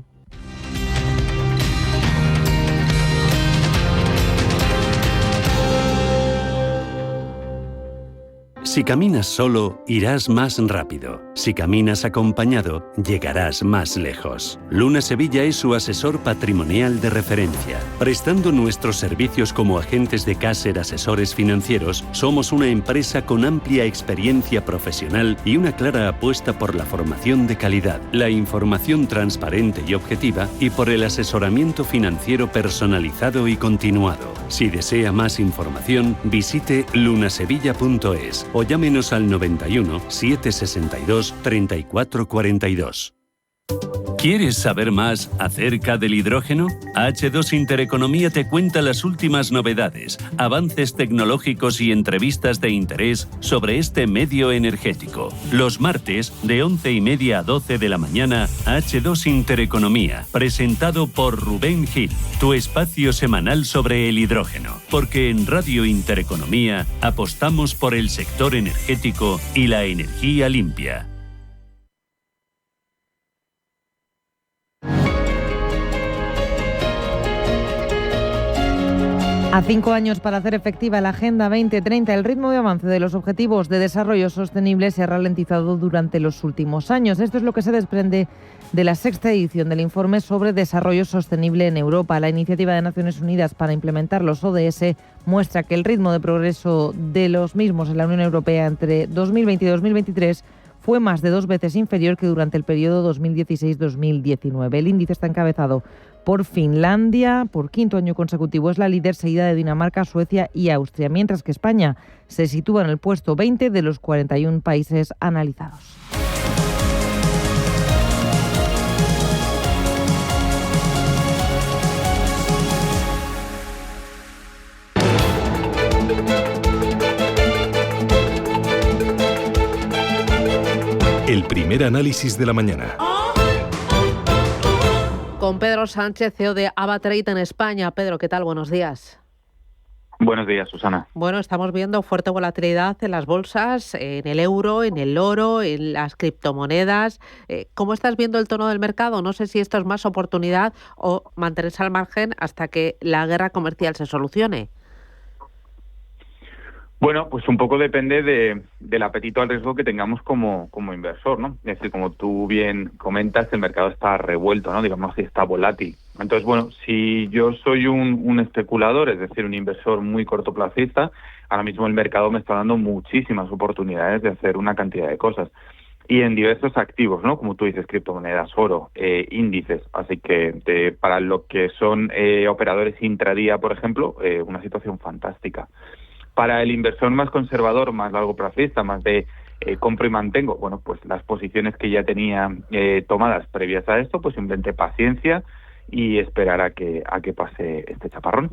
H: Si caminas solo, irás más rápido. Si caminas acompañado, llegarás más lejos. Luna Sevilla es su asesor patrimonial de referencia. Prestando nuestros servicios como agentes de Caser Asesores Financieros, somos una empresa con amplia experiencia profesional y una clara apuesta por la formación de calidad, la información transparente y objetiva y por el asesoramiento financiero personalizado y continuado. Si desea más información, visite lunasevilla.es o llámenos al 91 762 3442. ¿Quieres saber más acerca del hidrógeno? H2 Intereconomía te cuenta las últimas novedades, avances tecnológicos y entrevistas de interés sobre este medio energético. Los martes, de 11:30 a 12 de la mañana, H2 Intereconomía, presentado por Rubén Gil, tu espacio semanal sobre el hidrógeno. Porque en Radio Intereconomía apostamos por el sector energético y la energía limpia.
J: A 5 años para hacer efectiva la Agenda 2030, el ritmo de avance de los Objetivos de Desarrollo Sostenible se ha ralentizado durante los últimos años. Esto es lo que se desprende de la 6ª edición del Informe sobre Desarrollo Sostenible en Europa. La iniciativa de Naciones Unidas para implementar los ODS muestra que el ritmo de progreso de los mismos en la Unión Europea entre 2020 y 2023 fue más de 2 veces inferior que durante el periodo 2016-2019. El índice está encabezado por Finlandia, por 5º año consecutivo es la líder, seguida de Dinamarca, Suecia y Austria, mientras que España se sitúa en el puesto 20 de los 41 países analizados.
B: El primer análisis de la mañana.
A: Con Pedro Sánchez, CEO de Avatrade en España. Pedro, ¿qué tal? Buenos días.
N: Buenos días, Susana.
A: Bueno, estamos viendo fuerte volatilidad en las bolsas, en el euro, en el oro, en las criptomonedas. ¿Cómo estás viendo el tono del mercado? No sé si esto es más oportunidad o mantenerse al margen hasta que la guerra comercial se solucione.
N: Bueno, pues un poco depende del apetito al riesgo que tengamos como inversor, ¿no? Es decir, como tú bien comentas, el mercado está revuelto, ¿no? Digamos así, está volátil. Entonces, bueno, si yo soy un especulador, es decir, un inversor muy cortoplacista, ahora mismo el mercado me está dando muchísimas oportunidades de hacer una cantidad de cosas. Y en diversos activos, ¿no? Como tú dices, criptomonedas, oro, índices. Así que para lo que son operadores intradía, por ejemplo, una situación fantástica. Para el inversor más conservador, más largoplacista, más de compro y mantengo, bueno, pues las posiciones que ya tenía tomadas previas a esto, pues simplemente paciencia y esperar a que pase este chaparrón.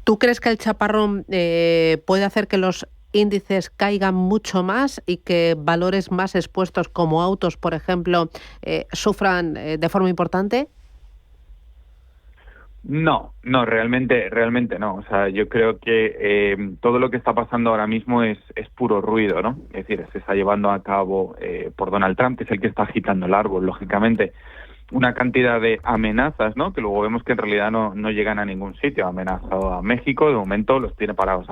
A: ¿Tú crees que el chaparrón puede hacer que los índices caigan mucho más y que valores más expuestos como autos, por ejemplo, sufran de forma importante?
N: No, realmente no. O sea, yo creo que todo lo que está pasando ahora mismo es puro ruido, ¿no? Es decir, se está llevando a cabo por Donald Trump, que es el que está agitando el árbol, lógicamente. una cantidad de amenazas, ¿no? Que luego vemos que en realidad no llegan a ningún sitio. Ha amenazado a México, de momento los tiene parados.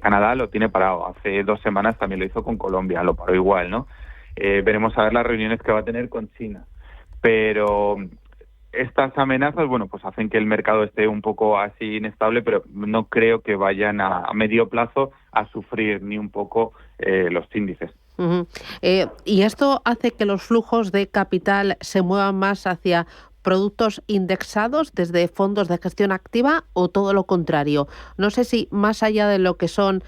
N: Canadá lo tiene parado. Hace 2 semanas también lo hizo con Colombia, lo paró igual, ¿no? Veremos a ver las reuniones que va a tener con China. Pero estas amenazas, bueno, pues hacen que el mercado esté un poco así inestable, pero no creo que vayan a medio plazo a sufrir ni un poco los índices.
A: Uh-huh. ¿Y esto hace que los flujos de capital se muevan más hacia productos indexados desde fondos de gestión activa o todo lo contrario? No sé si más allá de lo que son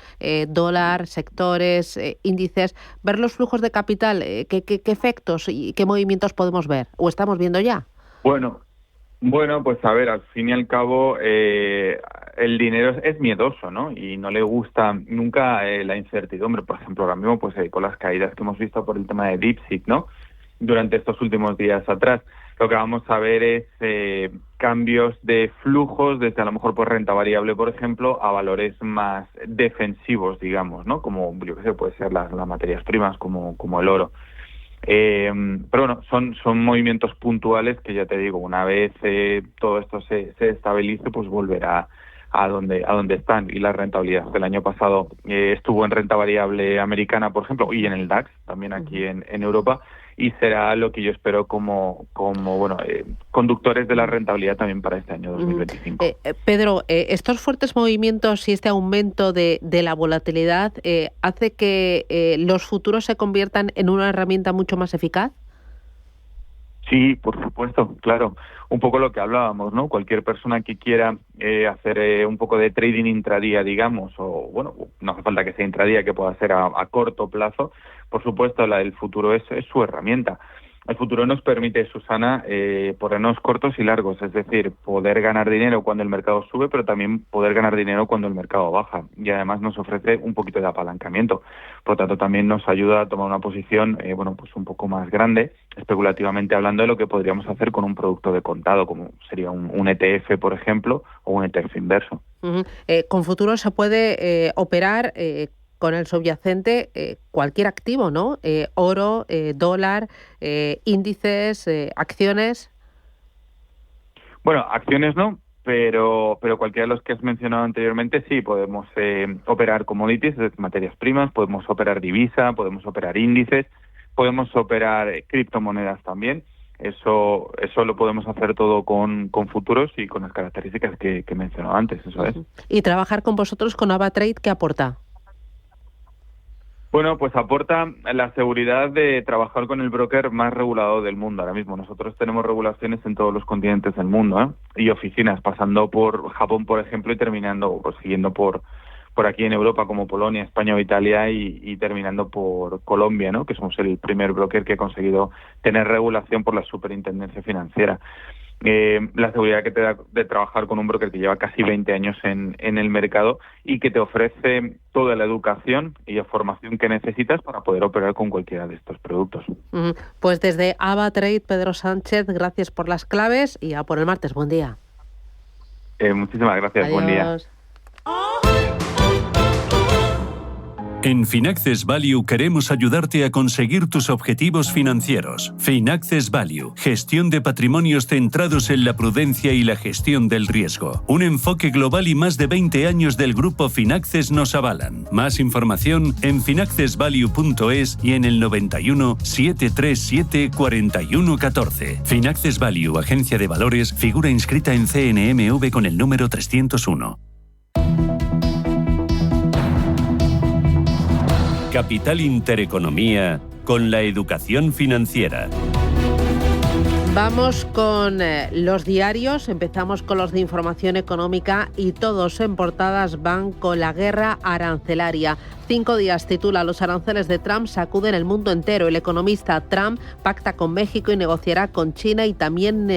A: dólar, sectores, índices, ver los flujos de capital, ¿qué efectos y qué movimientos podemos ver o estamos viendo ya?
N: Bueno, pues a ver, al fin y al cabo el dinero es miedoso, ¿no? Y no le gusta nunca la incertidumbre. Por ejemplo, ahora mismo pues con las caídas que hemos visto por el tema de DeepSeek, ¿no? Durante estos últimos días atrás, lo que vamos a ver es cambios de flujos desde a lo mejor por renta variable, por ejemplo, a valores más defensivos, digamos, ¿no? Como yo qué sé, puede ser las materias primas como el oro. Pero bueno, son movimientos puntuales que ya te digo, una vez todo esto se estabilice, pues volverá a donde están. Y la rentabilidad del año pasado estuvo en renta variable americana, por ejemplo, y en el DAX, también aquí en Europa, y será lo que yo espero como conductores de la rentabilidad también para este año 2025.
A: Pedro, estos fuertes movimientos y este aumento de la volatilidad hace que los futuros se conviertan en una herramienta mucho más eficaz.
N: Sí, por supuesto, claro. Un poco lo que hablábamos, ¿no? Cualquier persona que quiera hacer un poco de trading intradía, digamos, o bueno, no hace falta que sea intradía, que pueda ser a corto plazo, por supuesto, la del futuro es su herramienta. El futuro nos permite, Susana, ponernos cortos y largos, es decir, poder ganar dinero cuando el mercado sube, pero también poder ganar dinero cuando el mercado baja. Y además nos ofrece un poquito de apalancamiento. Por lo tanto, también nos ayuda a tomar una posición, pues un poco más grande, especulativamente hablando, de lo que podríamos hacer con un producto de contado, como sería un ETF, por ejemplo, o un ETF inverso.
A: Uh-huh. Con futuro se puede operar con el subyacente cualquier activo, ¿no? Oro, dólar, índices, acciones.
N: Bueno, acciones no, pero cualquiera de los que has mencionado anteriormente sí, podemos operar commodities, materias primas, podemos operar divisa, podemos operar índices, podemos operar criptomonedas también. Eso lo podemos hacer todo con futuros y con las características que he mencionado antes, eso es.
A: Y trabajar con vosotros con AvaTrade, ¿qué aporta?
N: Bueno, pues aporta la seguridad de trabajar con el broker más regulado del mundo ahora mismo. Nosotros tenemos regulaciones en todos los continentes del mundo, y oficinas, pasando por Japón, por ejemplo, y terminando, pues siguiendo por aquí en Europa, como Polonia, España o Italia, y terminando por Colombia, ¿no? Que somos el primer broker que ha conseguido tener regulación por la Superintendencia Financiera. La seguridad que te da de trabajar con un broker que lleva casi 20 años en el mercado y que te ofrece toda la educación y la formación que necesitas para poder operar con cualquiera de estos productos.
A: Pues desde AvaTrade, Pedro Sánchez, gracias por las claves y a por el martes. Buen día.
N: Muchísimas gracias. Adiós. Buen día.
H: En Finaccess Value queremos ayudarte a conseguir tus objetivos financieros. Finaccess Value, gestión de patrimonios centrados en la prudencia y la gestión del riesgo. Un enfoque global y más de 20 años del grupo Finaccess nos avalan. Más información en finaccessvalue.es y en el 91 737 4114. Finaccess Value, agencia de valores, figura inscrita en CNMV con el número 301. Capital Intereconomía con la educación financiera.
A: Vamos con los diarios, empezamos con los de información económica y todos en portadas van con la guerra arancelaria. 5 días titula: los aranceles de Trump sacuden el mundo entero. El economista: Trump pacta con México y negociará con China y también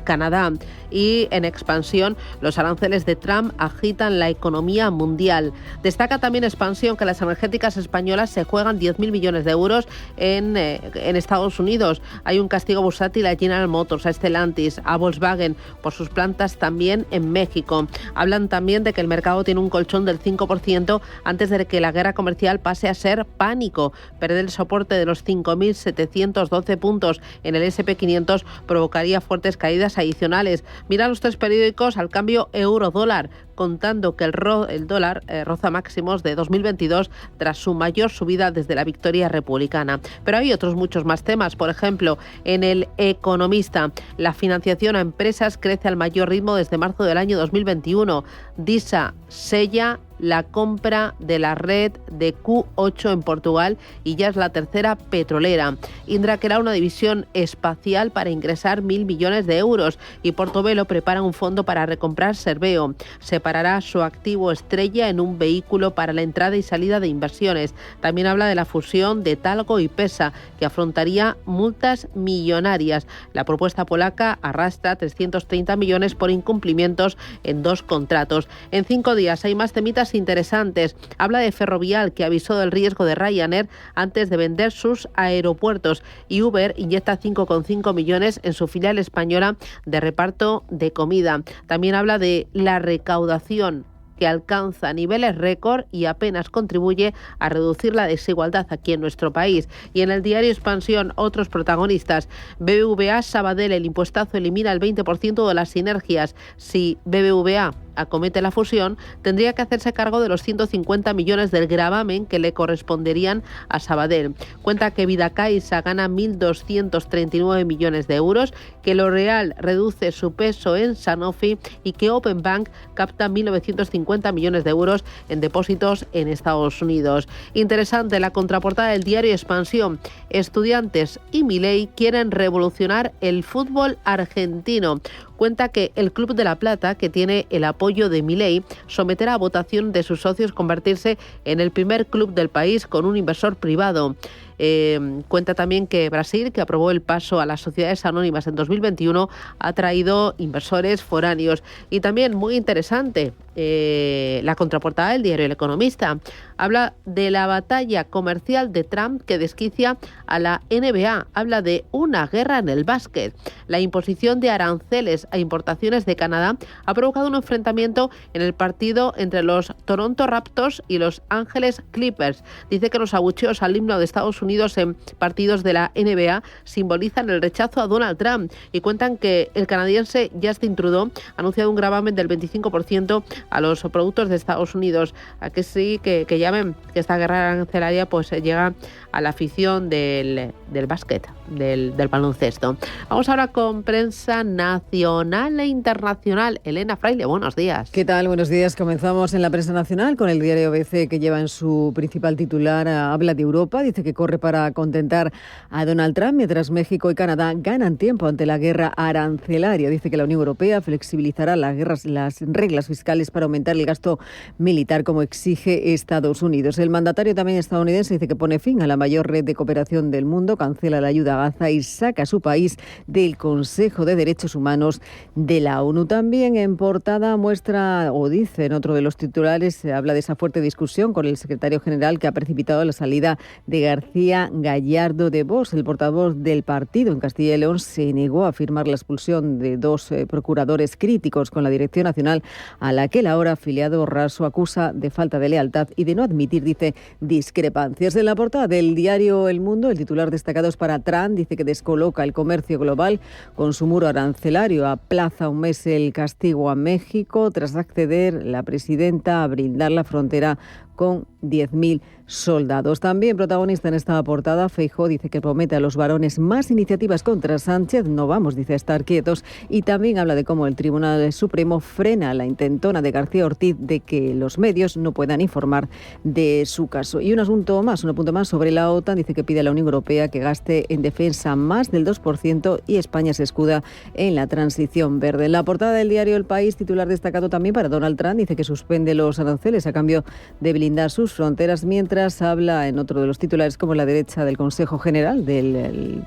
A: Canadá. Y en expansión, los aranceles de Trump agitan la economía mundial. Destaca también expansión que las energéticas españolas se juegan 10.000 millones de euros en Estados Unidos. Hay un castigo bursátil a General Motors, a Stellantis, a Volkswagen por sus plantas también en México. Hablan también de que el mercado tiene un colchón del 5% antes de que la guerra guerra comercial pase a ser pánico. Perder el soporte de los 5.712 puntos en el S&P 500 provocaría fuertes caídas adicionales. Miran los tres periódicos al cambio euro-dólar, contando que el dólar roza máximos de 2022 tras su mayor subida desde la victoria republicana. Pero hay otros muchos más temas. Por ejemplo, en El Economista, la financiación a empresas crece al mayor ritmo desde marzo del año 2021. DISA sella la compra de la red de Q8 en Portugal y ya es la tercera petrolera. Indra creará una división espacial para ingresar 1.000 millones de euros y Portobelo prepara un fondo para recomprar Serveo. Separará su activo estrella en un vehículo para la entrada y salida de inversiones. También habla de la fusión de Talgo y Pesa, que afrontaría multas millonarias. La propuesta polaca arrastra 330 millones por incumplimientos en 2 contratos. En 5 días hay más temitas interesantes. Habla de Ferrovial, que avisó del riesgo de Ryanair antes de vender sus aeropuertos, y Uber inyecta 5,5 millones en su filial española de reparto de comida. También habla de la recaudación, que alcanza niveles récord y apenas contribuye a reducir la desigualdad aquí en nuestro país. Y en el diario Expansión, otros protagonistas. BBVA Sabadell, el impuestazo elimina el 20% de las sinergias. Si BBVA acomete la fusión, tendría que hacerse cargo de los 150 millones del gravamen que le corresponderían a Sabadell. Cuenta que Vidacaixa gana 1.239 millones de euros, que L'Oréal reduce su peso en Sanofi y que Openbank capta 1.950 millones de euros en depósitos en Estados Unidos. Interesante la contraportada del diario Expansión. Estudiantes y Milei quieren revolucionar el fútbol argentino. Cuenta que el Club de La Plata, que tiene el apoyo de Milei, someterá a votación de sus socios convertirse en el primer club del país con un inversor privado. Cuenta también que Brasil, que aprobó el paso a las sociedades anónimas en 2021, ha traído inversores foráneos. Y también, muy interesante, la contraportada del diario El Economista. Habla de la batalla comercial de Trump que desquicia a la NBA. Habla de una guerra en el básquet. La imposición de aranceles a importaciones de Canadá ha provocado un enfrentamiento en el partido entre los Toronto Raptors y los Ángeles Clippers. Dice que los abucheos al himno de Estados Unidos en partidos de la NBA simbolizan el rechazo a Donald Trump, y cuentan que el canadiense Justin Trudeau ha anunciado un gravamen del 25% a los productos de Estados Unidos. A que sí, que ya ven que esta guerra arancelaria pues llega a la afición del básquet, del baloncesto. Vamos ahora con prensa nacional e internacional. Elena Fraile, buenos días.
O: ¿Qué tal? Buenos días. Comenzamos en la prensa nacional con el diario ABC, que lleva en su principal titular, habla de Europa, dice que corre para contentar a Donald Trump, mientras México y Canadá ganan tiempo ante la guerra arancelaria. Dice que la Unión Europea flexibilizará las reglas fiscales para aumentar el gasto militar, como exige Estados Unidos. El mandatario también estadounidense dice que pone fin a la mayor red de cooperación del mundo, cancela la ayuda a Gaza y saca a su país del Consejo de Derechos Humanos de la ONU. También en portada muestra, o dice en otro de los titulares, se habla de esa fuerte discusión con el secretario general que ha precipitado la salida de García Gallardo de Vox. El portavoz del partido en Castilla y León se negó a firmar la expulsión de 2 procuradores críticos con la Dirección Nacional, a la que el ahora afiliado Raso acusa de falta de lealtad y de no admitir, dice, discrepancias. En la portada del diario El Mundo, el titular destacado es para Trump, dice que descoloca el comercio global con su muro arancelario, aplaza un mes el castigo a México tras acceder la presidenta a brindar la frontera con 10.000 soldados. También protagonista en esta portada, Feijóo dice que promete a los varones más iniciativas contra Sánchez. No vamos, dice, a estar quietos. Y también habla de cómo el Tribunal Supremo frena la intentona de García Ortiz de que los medios no puedan informar de su caso. Y un apunto más sobre la OTAN. Dice que pide a la Unión Europea que gaste en defensa más del 2% y España se escuda en la transición verde. En la portada del diario El País, titular destacado también para Donald Trump, dice que suspende los aranceles a cambio de blindar sus fronteras, mientras habla en otro de los titulares como la derecha del Consejo General del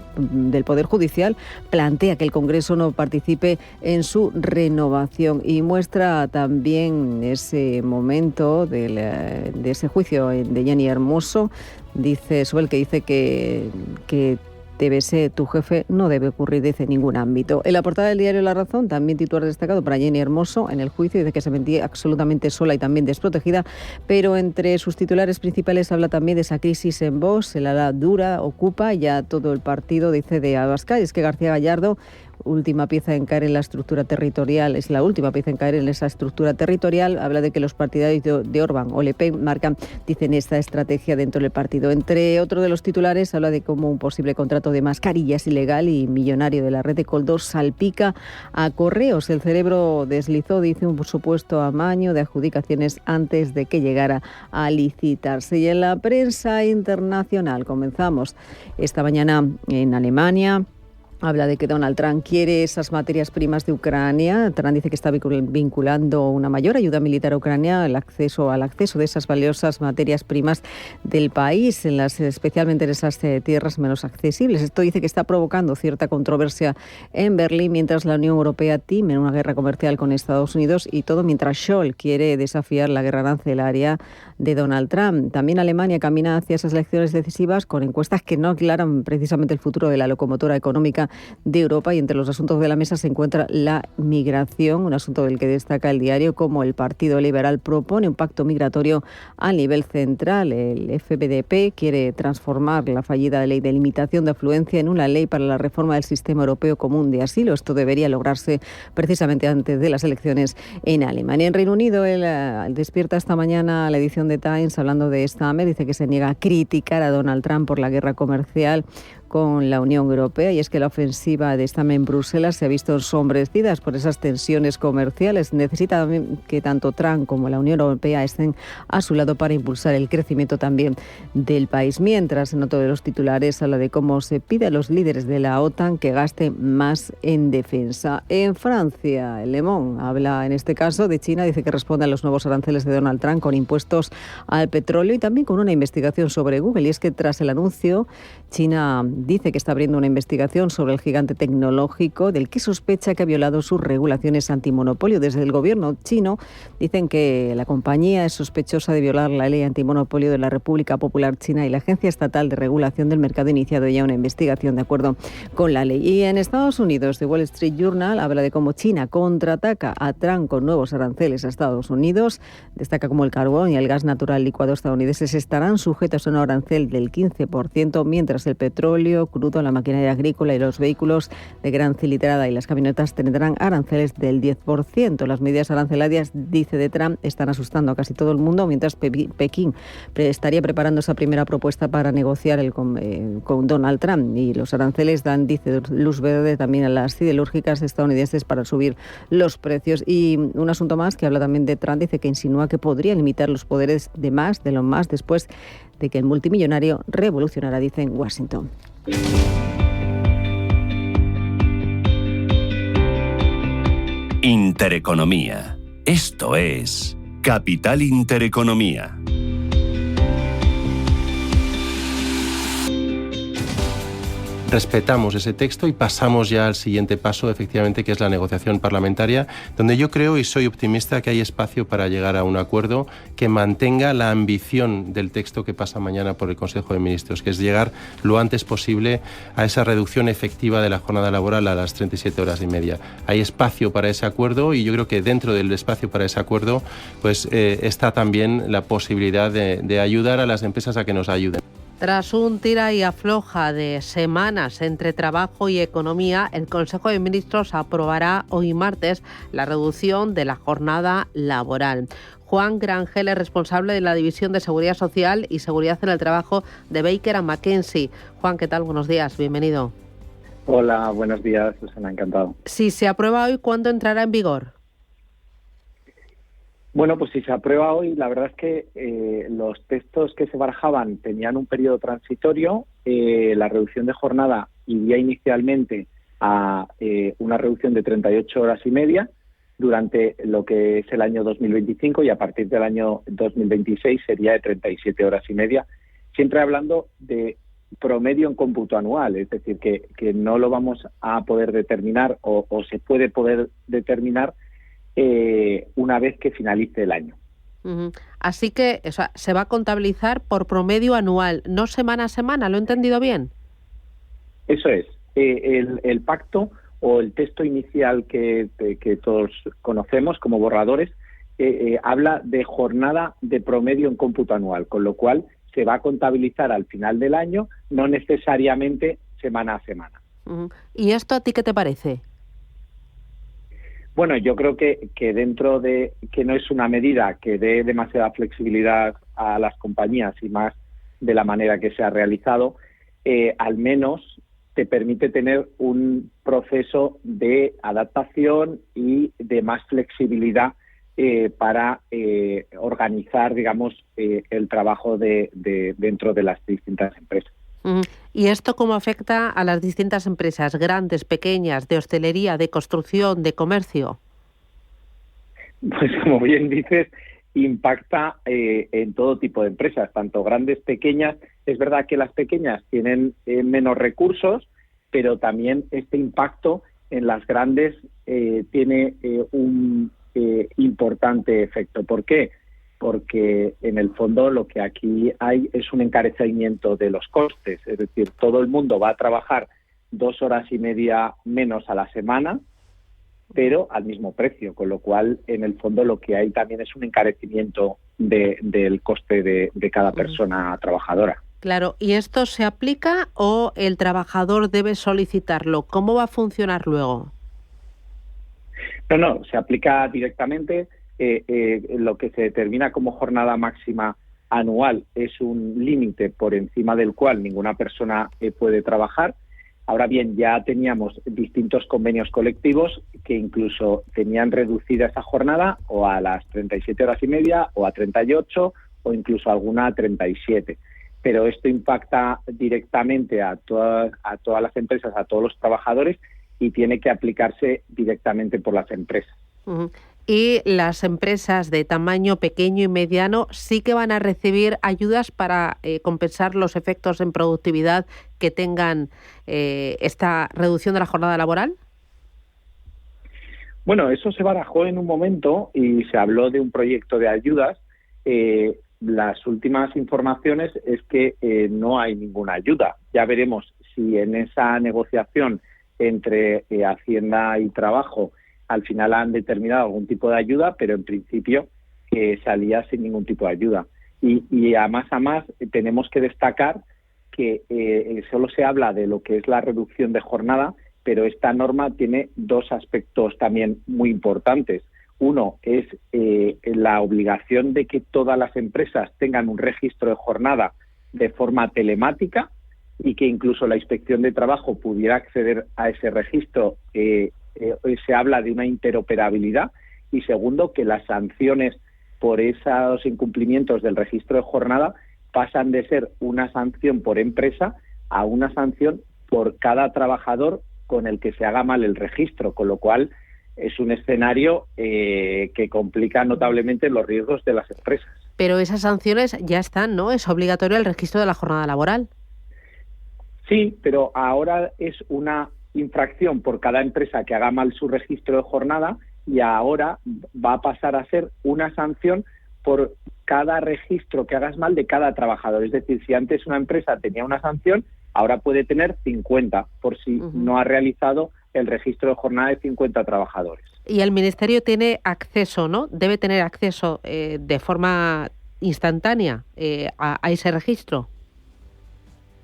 O: Poder Judicial plantea que el Congreso no participe en su renovación, y muestra también ese momento de ese juicio de Jenny Hermoso, dice sobre el que dice que debe tu jefe, no debe ocurrir desde ningún ámbito. En la portada del diario La Razón, también titular destacado para Jenny Hermoso en el juicio, dice que se sentía absolutamente sola y también desprotegida, pero entre sus titulares principales habla también de esa crisis en Vox, el ala dura ocupa ya todo el partido, dice, de Abascal. Es que García Gallardo, última pieza en caer en la estructura territorial, es la última pieza en caer en esa estructura territorial. Habla de que los partidarios de Orbán o Le Pen marcan, dicen, esta estrategia dentro del partido. Entre otro de los titulares, habla de cómo un posible contrato de mascarillas ilegal y millonario de la red de Coldos salpica a Correos. El cerebro deslizó, dice, un supuesto amaño de adjudicaciones antes de que llegara a licitarse. Y en la prensa internacional, comenzamos esta mañana en Alemania. Habla de que Donald Trump quiere esas materias primas de Ucrania. Trump dice que está vinculando una mayor ayuda militar a Ucrania al acceso de esas valiosas materias primas del país, especialmente en esas tierras menos accesibles. Esto dice que está provocando cierta controversia en Berlín, mientras la Unión Europea teme en una guerra comercial con Estados Unidos, y todo mientras Scholz quiere desafiar la guerra arancelaria de Donald Trump. También Alemania camina hacia esas elecciones decisivas con encuestas que no aclaran precisamente el futuro de la locomotora económica de Europa, y entre los asuntos de la mesa se encuentra la migración, un asunto del que destaca el diario como el Partido Liberal propone un pacto migratorio a nivel central. El FDP quiere transformar la fallida ley de limitación de afluencia en una ley para la reforma del sistema europeo común de asilo. Esto debería lograrse precisamente antes de las elecciones en Alemania. En Reino Unido, despierta esta mañana la edición de Times hablando de Starmer, dice que se niega a criticar a Donald Trump por la guerra comercial con la Unión Europea, y es que la ofensiva de Starmer en Bruselas se ha visto ensombrecida por esas tensiones comerciales. Necesita también que tanto Trump como la Unión Europea estén a su lado para impulsar el crecimiento también del país. Mientras, en otro de los titulares, habla de cómo se pide a los líderes de la OTAN que gasten más en defensa. En Francia, el Le Monde habla en este caso de China, dice que responde a los nuevos aranceles de Donald Trump con impuestos al petróleo y también con una investigación sobre Google. Y es que tras el anuncio, China dice que está abriendo una investigación sobre el gigante tecnológico del que sospecha que ha violado sus regulaciones antimonopolio. Desde el gobierno chino dicen que la compañía es sospechosa de violar la ley antimonopolio de la República Popular China, y la Agencia Estatal de Regulación del Mercado ha iniciado ya una investigación de acuerdo con la ley. Y en Estados Unidos, The Wall Street Journal habla de cómo China contraataca a Trump con nuevos aranceles a Estados Unidos. Destaca cómo el carbón y el gas natural licuado estadounidenses estarán sujetos a un arancel del 15%, mientras el petróleo crudo, la maquinaria agrícola y los vehículos de gran cilindrada y las camionetas tendrán aranceles del 10%. Las medidas arancelarias, dice de Trump, están asustando a casi todo el mundo, mientras Pekín estaría preparando esa primera propuesta para negociar con Donald Trump. Y los aranceles dan, dice, luz verde también a las siderúrgicas estadounidenses para subir los precios. Y un asunto más que habla también de Trump, dice que insinúa que podría limitar los poderes de Elon Musk después de que el multimillonario revolucionara, dice, en Washington.
H: Intereconomía. Esto es Capital Intereconomía.
G: Respetamos ese texto y pasamos ya al siguiente paso, efectivamente, que es la negociación parlamentaria, donde yo creo y soy optimista que hay espacio para llegar a un acuerdo que mantenga la ambición del texto que pasa mañana por el Consejo de Ministros, que es llegar lo antes posible a esa reducción efectiva de la jornada laboral a las 37 horas y media. Hay espacio para ese acuerdo, y yo creo que dentro del espacio para ese acuerdo pues está también la posibilidad de ayudar a las empresas a que nos ayuden.
A: Tras un tira y afloja de semanas entre trabajo y economía, el Consejo de Ministros aprobará hoy martes la reducción de la jornada laboral. Juan Grangel es responsable de la División de Seguridad Social y Seguridad en el Trabajo de Baker & McKenzie. Juan, ¿qué tal? Buenos días, bienvenido.
P: Hola, buenos días, Susana, encantado.
A: Si se aprueba hoy, ¿cuándo entrará en vigor?
P: Bueno, pues si se aprueba hoy, la verdad es que los textos que se barajaban tenían un periodo transitorio. La reducción de jornada iría inicialmente a una reducción de 38 horas y media durante lo que es el año 2025, y a partir del año 2026 sería de 37 horas y media, siempre hablando de promedio en cómputo anual, es decir, que no lo vamos a poder determinar o se puede poder determinar una vez que finalice el año.
A: Uh-huh. Así que se va a contabilizar por promedio anual, no semana a semana, ¿lo he entendido bien?
P: Eso es. El pacto o el texto inicial que todos conocemos como borradores habla de jornada de promedio en cómputo anual, con lo cual se va a contabilizar al final del año, no necesariamente semana a semana.
A: ¿Y esto a ti qué te parece?
P: Bueno, yo creo que dentro de que no es una medida que dé demasiada flexibilidad a las compañías y más de la manera que se ha realizado, al menos te permite tener un proceso de adaptación y de más flexibilidad para organizar, digamos, el trabajo dentro de las distintas empresas.
A: ¿Y esto cómo afecta a las distintas empresas, grandes, pequeñas, de hostelería, de construcción, de comercio?
P: Pues como bien dices, impacta en todo tipo de empresas, tanto grandes, pequeñas. Es verdad que las pequeñas tienen menos recursos, pero también este impacto en las grandes tiene un importante efecto. ¿Por qué? Porque en el fondo lo que aquí hay es un encarecimiento de los costes, es decir, todo el mundo va a trabajar 2 horas y media menos a la semana, pero al mismo precio, con lo cual en el fondo lo que hay también es un encarecimiento del coste de cada persona trabajadora.
A: Claro, ¿y esto se aplica o el trabajador debe solicitarlo? ¿Cómo va a funcionar luego?
P: No, se aplica directamente. Lo que se determina como jornada máxima anual es un límite por encima del cual ninguna persona puede trabajar. Ahora bien, ya teníamos distintos convenios colectivos que incluso tenían reducida esa jornada o a las 37 horas y media o a 38 o incluso alguna a 37. Pero esto impacta directamente a todas las empresas, a todos los trabajadores y tiene que aplicarse directamente por las empresas.
A: Y las empresas de tamaño pequeño y mediano sí que van a recibir ayudas para compensar los efectos en productividad que tengan esta reducción de la jornada laboral.
P: Bueno, eso se barajó en un momento y se habló de un proyecto de ayudas. Las últimas informaciones es que no hay ninguna ayuda. Ya veremos si en esa negociación entre Hacienda y Trabajo al final han determinado algún tipo de ayuda, pero en principio salía sin ningún tipo de ayuda. Y a más tenemos que destacar que solo se habla de lo que es la reducción de jornada, pero esta norma tiene 2 aspectos también muy importantes. Uno es la obligación de que todas las empresas tengan un registro de jornada de forma telemática y que incluso la Inspección de Trabajo pudiera acceder a ese registro. Se habla de una interoperabilidad. Y segundo, que las sanciones por esos incumplimientos del registro de jornada pasan de ser una sanción por empresa a una sanción por cada trabajador con el que se haga mal el registro, con lo cual es un escenario que complica notablemente los riesgos de las empresas.
A: Pero esas sanciones ya están, ¿no? Es obligatorio el registro de la jornada laboral.
P: Sí, pero ahora es una infracción por cada empresa que haga mal su registro de jornada y ahora va a pasar a ser una sanción por cada registro que hagas mal de cada trabajador. Es decir, si antes una empresa tenía una sanción, ahora puede tener 50 por si no ha realizado el registro de jornada de 50 trabajadores.
A: Y el Ministerio tiene acceso, ¿no? Debe tener acceso de forma instantánea a ese registro.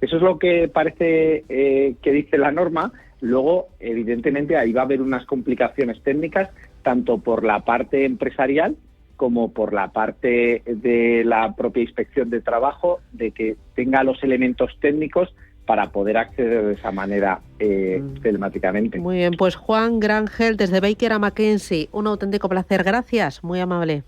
P: Eso es lo que parece que dice la norma. Luego, evidentemente, ahí va a haber unas complicaciones técnicas, tanto por la parte empresarial como por la parte de la propia Inspección de Trabajo, de que tenga los elementos técnicos para poder acceder de esa manera telemáticamente.
A: Muy bien, pues Juan Grangel, desde Baker McKenzie, un auténtico placer. Gracias, muy amable.